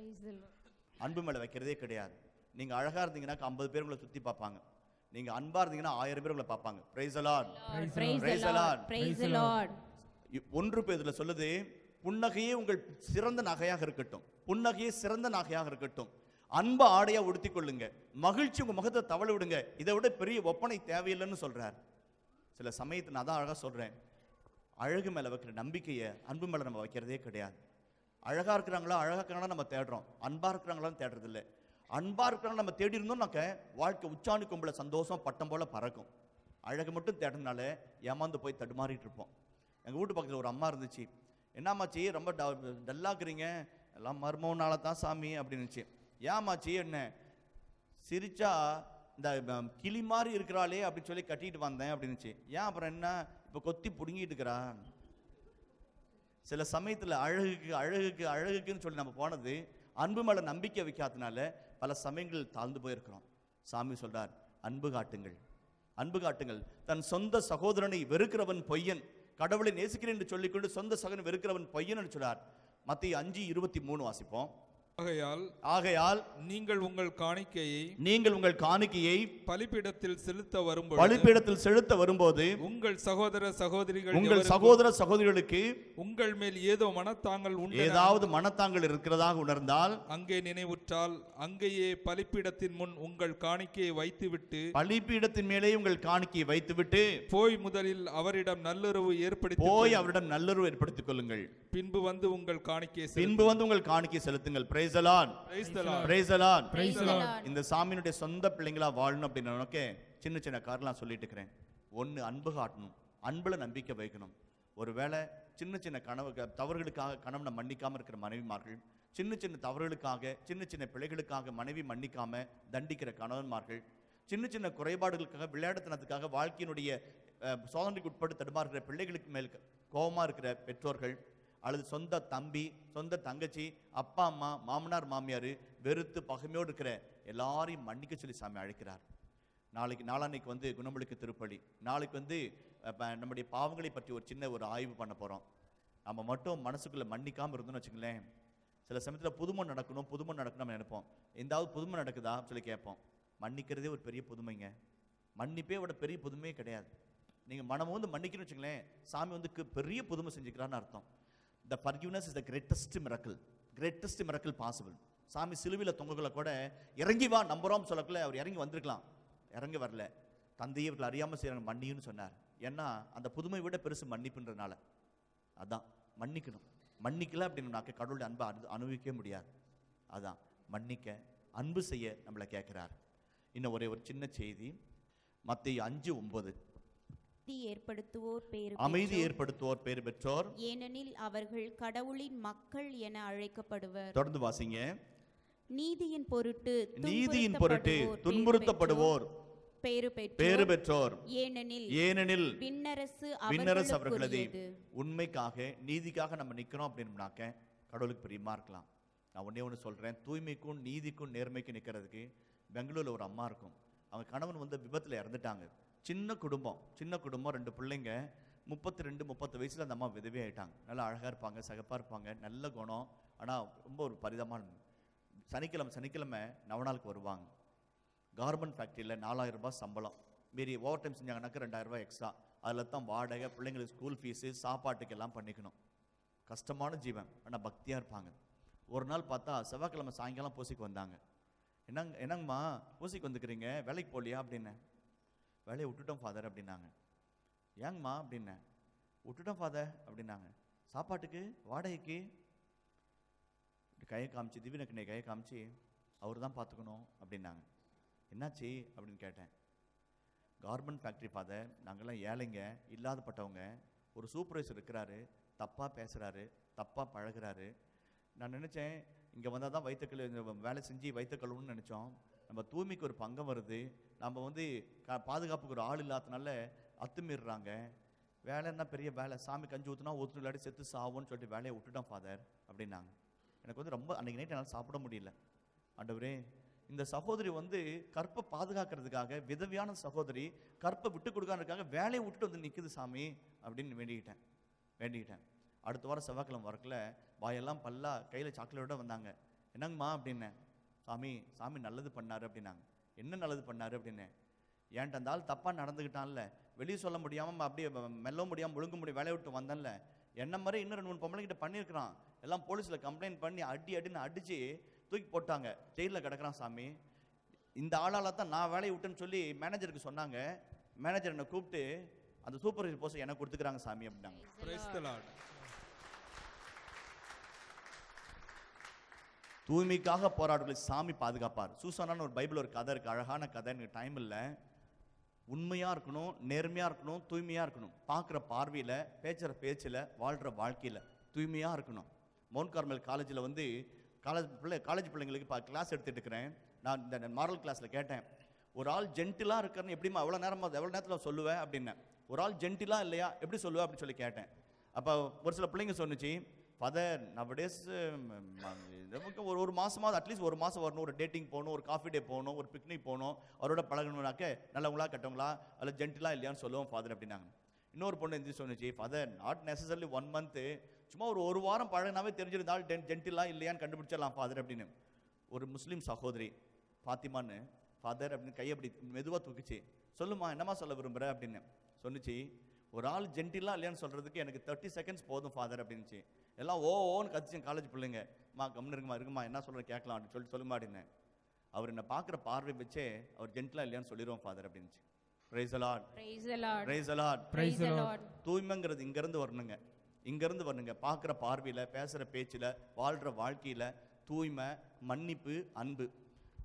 நீங்க அழகா இருந்தீங்கன்னா 50 பேர் உங்களை சுத்தி பார்ப்பாங்க. நீங்க அன்பா இருந்தீங்கன்னா 1000 பேர் உங்களை பார்ப்பாங்க. Praise the Lord, Praise the Lord. 1 பேதுருல சொல்லுது, புன்னகையே உங்கள் சிறந்த நகையாக இருக்கட்டும், அன்பு ஆடையா உடுத்திக் கொள்ளுங்க, மகிழ்ச்சி உங்க முகத்தை தவள விடுங்க. இதை விட பெரிய ஒப்பனை தேவையில்லைன்னு சொல்றார். சில சமயத்தை நான் தான் அழகா சொல்றேன், அழகு மேல வைக்கிற நம்பிக்கையை அன்பு மேல நம்ம வைக்கிறதே கிடையாது. அழகா இருக்கிறாங்களா நம்ம தேடுறோம், அன்பா இருக்கிறாங்களான்னு தேடுறது இல்லை. அன்பா இருக்கிறாங்க நம்ம தேடி இருந்தோம்னாக்க வாழ்க்கை உச்சாணி கொம்புல சந்தோஷம் பட்டம் போல பறக்கும். அழகு மட்டும் தேடினால ஏமாந்து போய் தடுமாறிட்டு இருப்போம். எங்கள் வீட்டு பக்கத்தில் ஒரு அம்மா இருந்துச்சு. என்னம்மாச்சி ரொம்ப டல்லாக்குறீங்க? எல்லாம் மர்மம்னால தான் சாமி அப்படின்னுச்சு. ஏமாச்சி என்ன சிரிச்சா இந்த கிளி மாதிரி இருக்கிறாளே அப்படின்னு சொல்லி கட்டிட்டு வந்தேன் அப்படின்னுச்சு. ஏன் அப்புறம் என்ன இப்போ கொத்தி பிடுங்கிட்டு இருக்கிறா? சில சமயத்தில் அழகுக்குன்னு சொல்லி நம்ம போனது அன்பு மேல நம்பிக்கை வைக்காதனால பல சமயங்கள் தாழ்ந்து போயிருக்கிறோம். சாமி சொல்றார், அன்பு காட்டுங்கள். தன் சொந்த சகோதரனை வெறுக்கிறவன் பொய்யன், கடவுளை நேசிக்கிறேன் என்று சொல்லிக்கொண்டு சொந்த சகோதரனை வெறுக்கிறவன் பொய்யன் என்று சொல்றார். மத்தேயு 5:23 வாசிப்போம். ஆகையால் நீங்கள் உங்கள் காணிக்கையை பலிபீடத்தில் செலுத்த வரும்போது உங்கள் சகோதர சகோதரிகளுக்கு உங்கள் மேல் ஏதாவது மனத்தாங்கள் இருக்கிறதாக உணர்ந்தால், அங்கே நினைவுற்றால் அங்கேயே பலிபீடத்தின் முன் உங்கள் காணிக்கையை வைத்துவிட்டு, பலிபீடத்தின் மேலே உங்கள் காணிக்கையை வைத்துவிட்டு போய் முதலில் அவரிடம் நல்லுறவு ஏற்படுத்திக் கொள்ளுங்கள். பின்பு வந்து உங்கள் காணிக்கையை செலுத்துங்கள். Praise the Lord, Praise the Lord. இந்த சாமியினுடைய சொந்த பிள்ளைங்களா வாழணும் அப்படின்னு சின்ன காரணம் சொல்லிட்டு இருக்கிறேன். ஒன்று, அன்பு காட்டணும், அன்புல நம்பிக்கை வைக்கணும். ஒருவேளை சின்ன சின்ன தவறுகளுக்காக கணவனை மன்னிக்காமல் இருக்கிற மனைவிமார்கள், சின்ன சின்ன தவறுகளுக்காக சின்ன சின்ன பிழைகளுக்காக மனைவி மன்னிக்காம தண்டிக்கிற கணவன்மார்கள், சின்ன சின்ன குறைபாடுகளுக்காக விளையாட்டுத்தனத்துக்காக வாழ்க்கையினுடைய சோதனைக்கு உட்பட்டு தடுமாறுகிற பிள்ளைகளுக்கு மேல் கோபமாக இருக்கிற பெற்றோர்கள், அல்லது சொந்த தம்பி சொந்த தங்கச்சி அப்பா அம்மா மாமனார் மாமியார் வெறுத்து பகைமையோடு இருக்கிற எல்லாரையும் மன்னிக்க சொல்லி சாமி அழைக்கிறார். நாளான்னைக்கு வந்து குணமளிக்க திருப்பலி, நாளைக்கு வந்து நம்முடைய பாவங்களை பற்றி ஒரு சின்ன ஒரு ஆய்வு பண்ண போகிறோம். நம்ம மட்டும் மனசுக்குள்ளே மன்னிக்காமல் இருந்தோம்னு வச்சுங்களேன், சில சமயத்தில் புதுமை நடக்கணும் நம்ம நினைப்போம். எந்தாவது புதுமை நடக்குதா சொல்லி கேட்போம். மன்னிக்கிறதே ஒரு பெரிய புதுமைங்க. மன்னிப்பே விட பெரிய புதுமையே கிடையாது. நீங்கள் மனம் வந்து மன்னிக்கணும்னு வச்சுங்களேன், சாமி வந்து பெரிய புதுமை செஞ்சுக்கிறான்னு அர்த்தம். The forgiveness is the greatest miracle possible. சாமி சிலுவையில் தொங்கக்குள்ள கூட இறங்கி வா நம்புறோம் சொல்லக்குள்ள அவர் இறங்கி வந்திருக்கலாம், இறங்கி வரல. தந்தையை இவர்கள் அறியாமல் செய்யறாங்க மன்னியுன்னு சொன்னார். ஏன்னா அந்த புதுமை விட பெருசு மன்னிப்புன்றதுனால. அதான் மன்னிக்கணும். மன்னிக்கல அப்படின்னாக்க கடவுளுடைய அன்பை அனுபவிக்க முடியாது. அதான் மன்னிக்க அன்பு செய்ய நம்மளை கேட்கிறார். இன்னும் ஒரே ஒரு சின்ன செய்தி, மத்தேயு 5:9. அமைதி ஏற்படுத்துவோர் பேறு பெற்றோர், ஏனெனில் அவர்கள் கடவுளின் மக்கள் என அழைக்கப்படுவர். தொடர்ந்து வாசிங்க. நீதியின் பொருட்டு துன்புறுத்தப்படுவோர் பேறு பெற்றோர், ஏனெனில் விண்ணரசு அவர்களது. உண்மைக்காக நீதிக்காக நம்ம நிக்கிறோம் அப்படின்னாக்க கடவுளுக்கு பிரியமா இருக்கலாம். நான் ஒன்னே ஒன்று சொல்றேன், தூய்மைக்கும் நீதிக்கும் நேர்மைக்கும் நிக்கிறதுக்கு பெங்களூர்ல ஒரு அம்மா இருக்கும். அவங்க கணவன் வந்து விபத்துல இறந்துட்டாங்க. சின்ன குடும்பம் 2 பிள்ளைங்க, 32-30 வயசுல அந்த அம்மா விதவே ஆயிட்டாங்க. நல்லா அழகா இருப்பாங்க, சகப்பா இருப்பாங்க, நல்ல குணம். ஆனா ரொம்ப ஒரு பரிதமான சனிக்கிழமை நவநாளுக்கு வருவாங்க. கார்மெண்ட் ஃபேக்ட்ரியில் 4000 ரூபாய் சம்பளம், மீறி ஓவர் டைம் செஞ்சாங்கன்னாக்க 2000 ரூபாய் எக்ஸ்ட்ரா. அதில் தான் வாடகை, பிள்ளைங்களுக்கு ஸ்கூல் ஃபீஸு, சாப்பாட்டுக்கு எல்லாம் பண்ணிக்கணும். கஷ்டமான ஜீவன், ஆனால் பக்தியாக இருப்பாங்க. ஒரு நாள் பார்த்தா செவ்வாய்க்கிழமை சாயங்காலம் பூசிக்கு வந்தாங்க. என்னங்கம்மா பூசிக்கு வந்துக்கிறீங்க, வேலைக்கு போகலையா அப்படின்னேன். வேலையை விட்டுட்டோம் ஃபாதர் அப்படின்னாங்க. ஏங்கம்மா அப்படின்னேன். விட்டுட்டோம் ஃபாதர் அப்படின்னாங்க. சாப்பாட்டுக்கு வாடகைக்கு கையை காமிச்சு, திவ்யனக்கண்ணை கையை காமிச்சு, அவர் தான் பார்த்துக்கணும் அப்படின்னாங்க. என்னாச்சு அப்படின்னு கேட்டேன். கார்மெண்ட் ஃபேக்ட்ரி ஃபாதர், நாங்கள்லாம் ஏழைங்க, இல்லாதப்பட்டவங்க. ஒரு சூப்பர்வைசர் இருக்கிறாரு, தப்பாக பேசுகிறாரு, தப்பாக பழகிறாரு. நான் நினச்சேன் இங்கே வந்தால் தான் வேலை செஞ்சு வயிற்றுக்கழுவுன்னு நினச்சோம். நம்ம தூய்மைக்கு ஒரு பங்கம் வருது, நம்ம வந்து பாதுகாப்புக்கு ஒரு ஆள் இல்லாதனால அத்துமீறாங்க. வேலைன்னா பெரிய வேலை, சாமி கஞ்சி ஊற்றுனா ஊற்று இல்லாட்டி செத்து சாவோன்னு சொல்லிட்டு வேலையை விட்டுட்டோம் ஃபாதர் அப்படின்னாங்க. எனக்கு வந்து ரொம்ப அன்றைக்கி நைட் என்னால் சாப்பிட முடியல. ஆண்டவரே, இந்த சகோதரி வந்து கற்பை பாதுகாக்கிறதுக்காக, விதவியான சகோதரி கற்பை விட்டு கொடுக்காததுக்காக வேலையை விட்டுட்டு வந்து நிற்குது சாமி அப்படின்னு வேண்டிக்கிட்டேன். அடுத்த வாரம் செவ்வாய்க்கிழமை வரக்குள்ள வாயெல்லாம் பல்லா, கையில் சாக்லேட்டோட வந்தாங்க. என்னங்கம்மா அப்படின்னேன். சாமி நல்லது பண்ணாரு அப்படின்னாங்க. என்ன நல்லது பண்ணாரு அப்படின்னேன். ஏன்ட்டு அந்த ஆள் தப்பாக நடந்துக்கிட்டான்ல, வெளியே சொல்ல முடியாமல் அப்படியே மெல்ல முடியாமல் முழுங்க முடியும் வேலையை விட்டு வந்தேன்ல, என்ன மாதிரி இன்னும் 2-3 பொம்பளைங்கிட்ட பண்ணியிருக்கிறான். எல்லாம் போலீஸில் கம்ப்ளைண்ட் பண்ணி அடின்னு அடித்து தூக்கி போட்டாங்க, ஜெயிலில் கிடக்கிறான் சாமி. இந்த ஆளால் தான் நான் வேலையை விட்டுன்னு சொல்லி மேனேஜருக்கு சொன்னாங்க. மேனேஜர் என்னை கூப்பிட்டு அந்த சூப்பர்வைசர் போஸ்ட் எனக்கு கொடுத்துக்கிறாங்க சாமி அப்படின்னாங்க. தூய்மைக்காக போராடுகளை சாமி பாதுகாப்பார். சூசானான்னு ஒரு பைபிள் ஒரு கதை இருக்கு, அழகான கதை. எனக்கு டைம் இல்லை. உண்மையாக இருக்கணும், நேர்மையாக இருக்கணும், தூய்மையாக இருக்கணும். பார்க்குற பார்வையில், பேச்சுற பேச்சில், வாழ்கிற வாழ்க்கையில் தூய்மையாக இருக்கணும். மவுண்ட் கார்மல் காலேஜில் வந்து காலேஜ் பிள்ளைங்களுக்கு கிளாஸ் எடுத்துகிட்டு இருக்கிறேன். நான் இந்த மாரல் கிளாஸில் கேட்டேன், ஒரு ஆள் ஜென்டிலாக இருக்கிறன்னு எப்படிமா எவ்வளோ நேரத்தில் சொல்லுவேன் அப்படின்னேன். ஒரு ஆள் ஜென்டிலாக இல்லையா எப்படி சொல்லுவேன் அப்படின்னு சொல்லி கேட்டேன். அப்போ ஒரு சில பிள்ளைங்க சொன்னிச்சு, ஃபாதர் நவடேஸ் ஒரு மாதமாவது அட்லீஸ்ட் ஒரு மாதம் வரணும், ஒரு டேட்டிங் போகணும், ஒரு காஃபி டே போகணும், ஒரு பிக்னிக் போகணும், அவரோட பழகணும்னாக்க நல்லவங்களா கெட்டவங்களா அதில் ஜென்டிலாக இல்லையான்னு சொல்லுவோம் ஃபாதர் அப்படின்னாங்க. இன்னொரு பொண்ணு எந்திரிச்சு சொன்னிச்சு, ஃபாதர் நாட் நெசசரிலி 1 மந்த்து, சும்மா ஒரு வாரம் பழகினாவே தெரிஞ்சிருந்தால் ஜென்டிலா இல்லையான்னு கண்டுபிடிச்சிடலாம் ஃபாதர் அப்படின்னு. ஒரு முஸ்லீம் சகோதரி ஃபாத்திமான்னு, ஃபாதர் அப்படின்னு கையை அப்படி மெதுவாக தூக்கிச்சு. சொல்லுமா என்னம்மா சொல்ல விரும்புகிற அப்படின்னு சொன்னிச்சு. ஒரு ஆள் ஜென்டிலா இல்லையான்னு சொல்கிறதுக்கு எனக்கு 30 செகண்ட்ஸ் போதும் ஃபாதர் அப்படின்னுச்சு. எல்லாம் ஓன்னு கத்திச்சு காலேஜ் பிள்ளைங்க. கம்னு இருக்குமா என்ன சொல்கிற கேட்கலாம் அப்படின்னு சொல்லுமா அப்படின்னேன். அவர் என்னை பார்க்குற பார்வை வச்சே அவர் ஜென்டிலா இல்லையான்னு சொல்லிடுவோம் ஃபாதர் அப்படின்னுச்சு. Praise the lord, praise the lord, praise the lord. தூய்மைங்கிறது இங்கேருந்து வரணுங்க. பார்க்குற பார்வையில், பேசுகிற பேச்சில், வாழ்கிற வாழ்க்கையில் தூய்மை, மன்னிப்பு, அன்பு.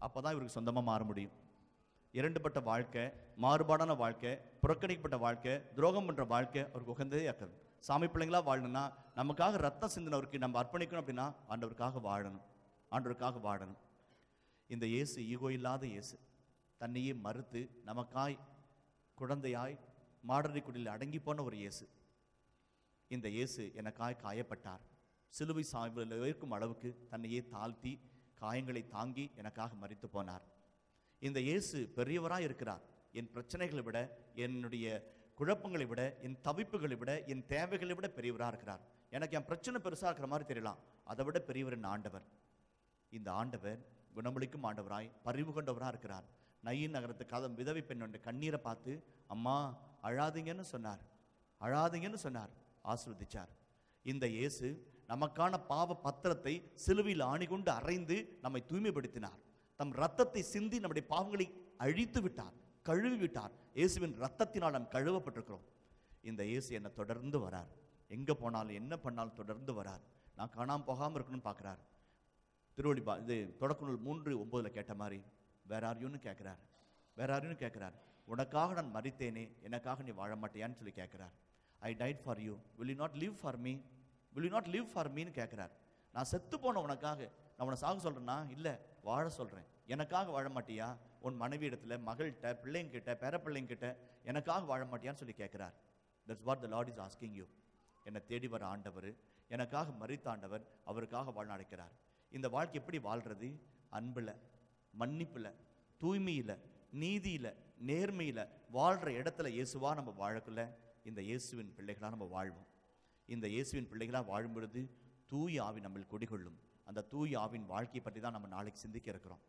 அப்போ தான் இவருக்கு சொந்தமாக மாற முடியும். இரண்டுபட்ட வாழ்க்கை, மாறுபாடான வாழ்க்கை, புறக்கணிக்கப்பட்ட வாழ்க்கை, துரோகம் பண்ணுற வாழ்க்கை அவருக்கு உகந்ததே ஆக்காது. சாமி பிள்ளைங்களா வாழணும்னா நமக்காக ரத்தம் சிந்தினவருக்கு நம்ம அர்ப்பணிக்கணும் அப்படின்னா ஆண்டவருக்காக வாழணும், ஆண்டவருக்காக வாழணும். இந்த இயேசு ஈகோ இல்லாத இயேசு, தன்னையே மறுத்து நமக்காய் குழந்தையாய் மாடறி குடியில் அடங்கி போன ஒரு இயேசு. இந்த இயேசு எனக்காய் காயப்பட்டார், சிலுவை சாய்வில் இருக்கும் அளவுக்கு தன்னையே தாழ்த்தி காயங்களை தாங்கி எனக்காக மரித்து போனார். இந்த இயேசு பெரியவராய் இருக்கிறார். என் பிரச்சனைகளை விட, என்னுடைய குழப்பங்களை விட, என் தவிப்புகளை விட, என் தேவைகளை விட பெரியவராக இருக்கிறார். எனக்கு என் பிரச்சனை பெருசாக இருக்கிற மாதிரி தெரியலாம், அதை விட பெரியவர் என் ஆண்டவர். இந்த ஆண்டவர் குணமளிக்கும் ஆண்டவராய் பரிவு கொண்டவராக இருக்கிறார். நயின் நகரத்து கதம் விதவை பெண்ணோட கண்ணீரை பார்த்து அம்மா அழாதீங்கன்னு சொன்னார், அழாதீங்கன்னு சொன்னார், ஆசீர்வதிச்சார். இந்த இயேசு நமக்கான பாவ பத்திரத்தை சிலுவையில் ஆணிகொண்டு அறைந்து நம்மை தூய்மைப்படுத்தினார். தம் ரத்தத்தை சிந்தி நம்முடைய பாவங்களை அழித்து விட்டார், கழுவி விட்டார். இயேசுவின் ரத்தத்தினால் நாம் கழுவப்பட்டிருக்கிறோம். இந்த இயேசு என்னை தொடர்ந்து வரார், எங்கே போனாலும் என்ன பண்ணாலும் தொடர்ந்து வரார். நான் காணாமல் போகாமல் இருக்கணும்னு பார்க்குறார். திருவள்ளிபா இது தொடக்க நூல் 3:9 கேட்ட மாதிரி வேற ஆரியும்னு கேட்குறார், வேற ஆரியும்னு கேட்குறார். உனக்காக நான் மரித்தேனே, எனக்காக நீ வாழ மாட்டியான்னு சொல்லி கேட்குறார். I died for you, will you not live for me, will you not live for மீன்னு கேட்குறார். நான் செத்து போன உனக்காக நான் உன்னை சாக சொல்கிறேன்னா இல்லை, வாழ சொல்கிறேன். எனக்காக வாழ மாட்டியா? உன் மனைவி இடத்துல, மகள்கிட்ட, பிள்ளைங்கிட்ட, பேர பிள்ளைங்கிட்ட எனக்காக வாழ மாட்டியான்னு சொல்லி கேட்குறார். That's what the Lord is asking you. என்னை தேடி வர ஆண்டவர், எனக்காக மரித்த ஆண்டவர், அவருக்காக வாழ அழைக்கிறார். இந்த வாழ்க்கை எப்படி வாழ்கிறது? அன்பில், மன்னிப்பில், தூய்மையில், நீதியில், நேர்மையில் வாழ்கிற இடத்துல இயேசுவா நம்ம வாழக்குள்ள இந்த இயேசுவின் பிள்ளைகளாக நம்ம வாழ்வோம். இந்த இயேசுவின் பிள்ளைகளாக வாழும் பொழுது தூய ஆவி நம்மில் குடிகொள்ளும். அந்த தூய ஆவின் வாழ்க்கையை பற்றி தான் நம்ம நாளைக்கு சிந்திக்க இருக்கிறோம்.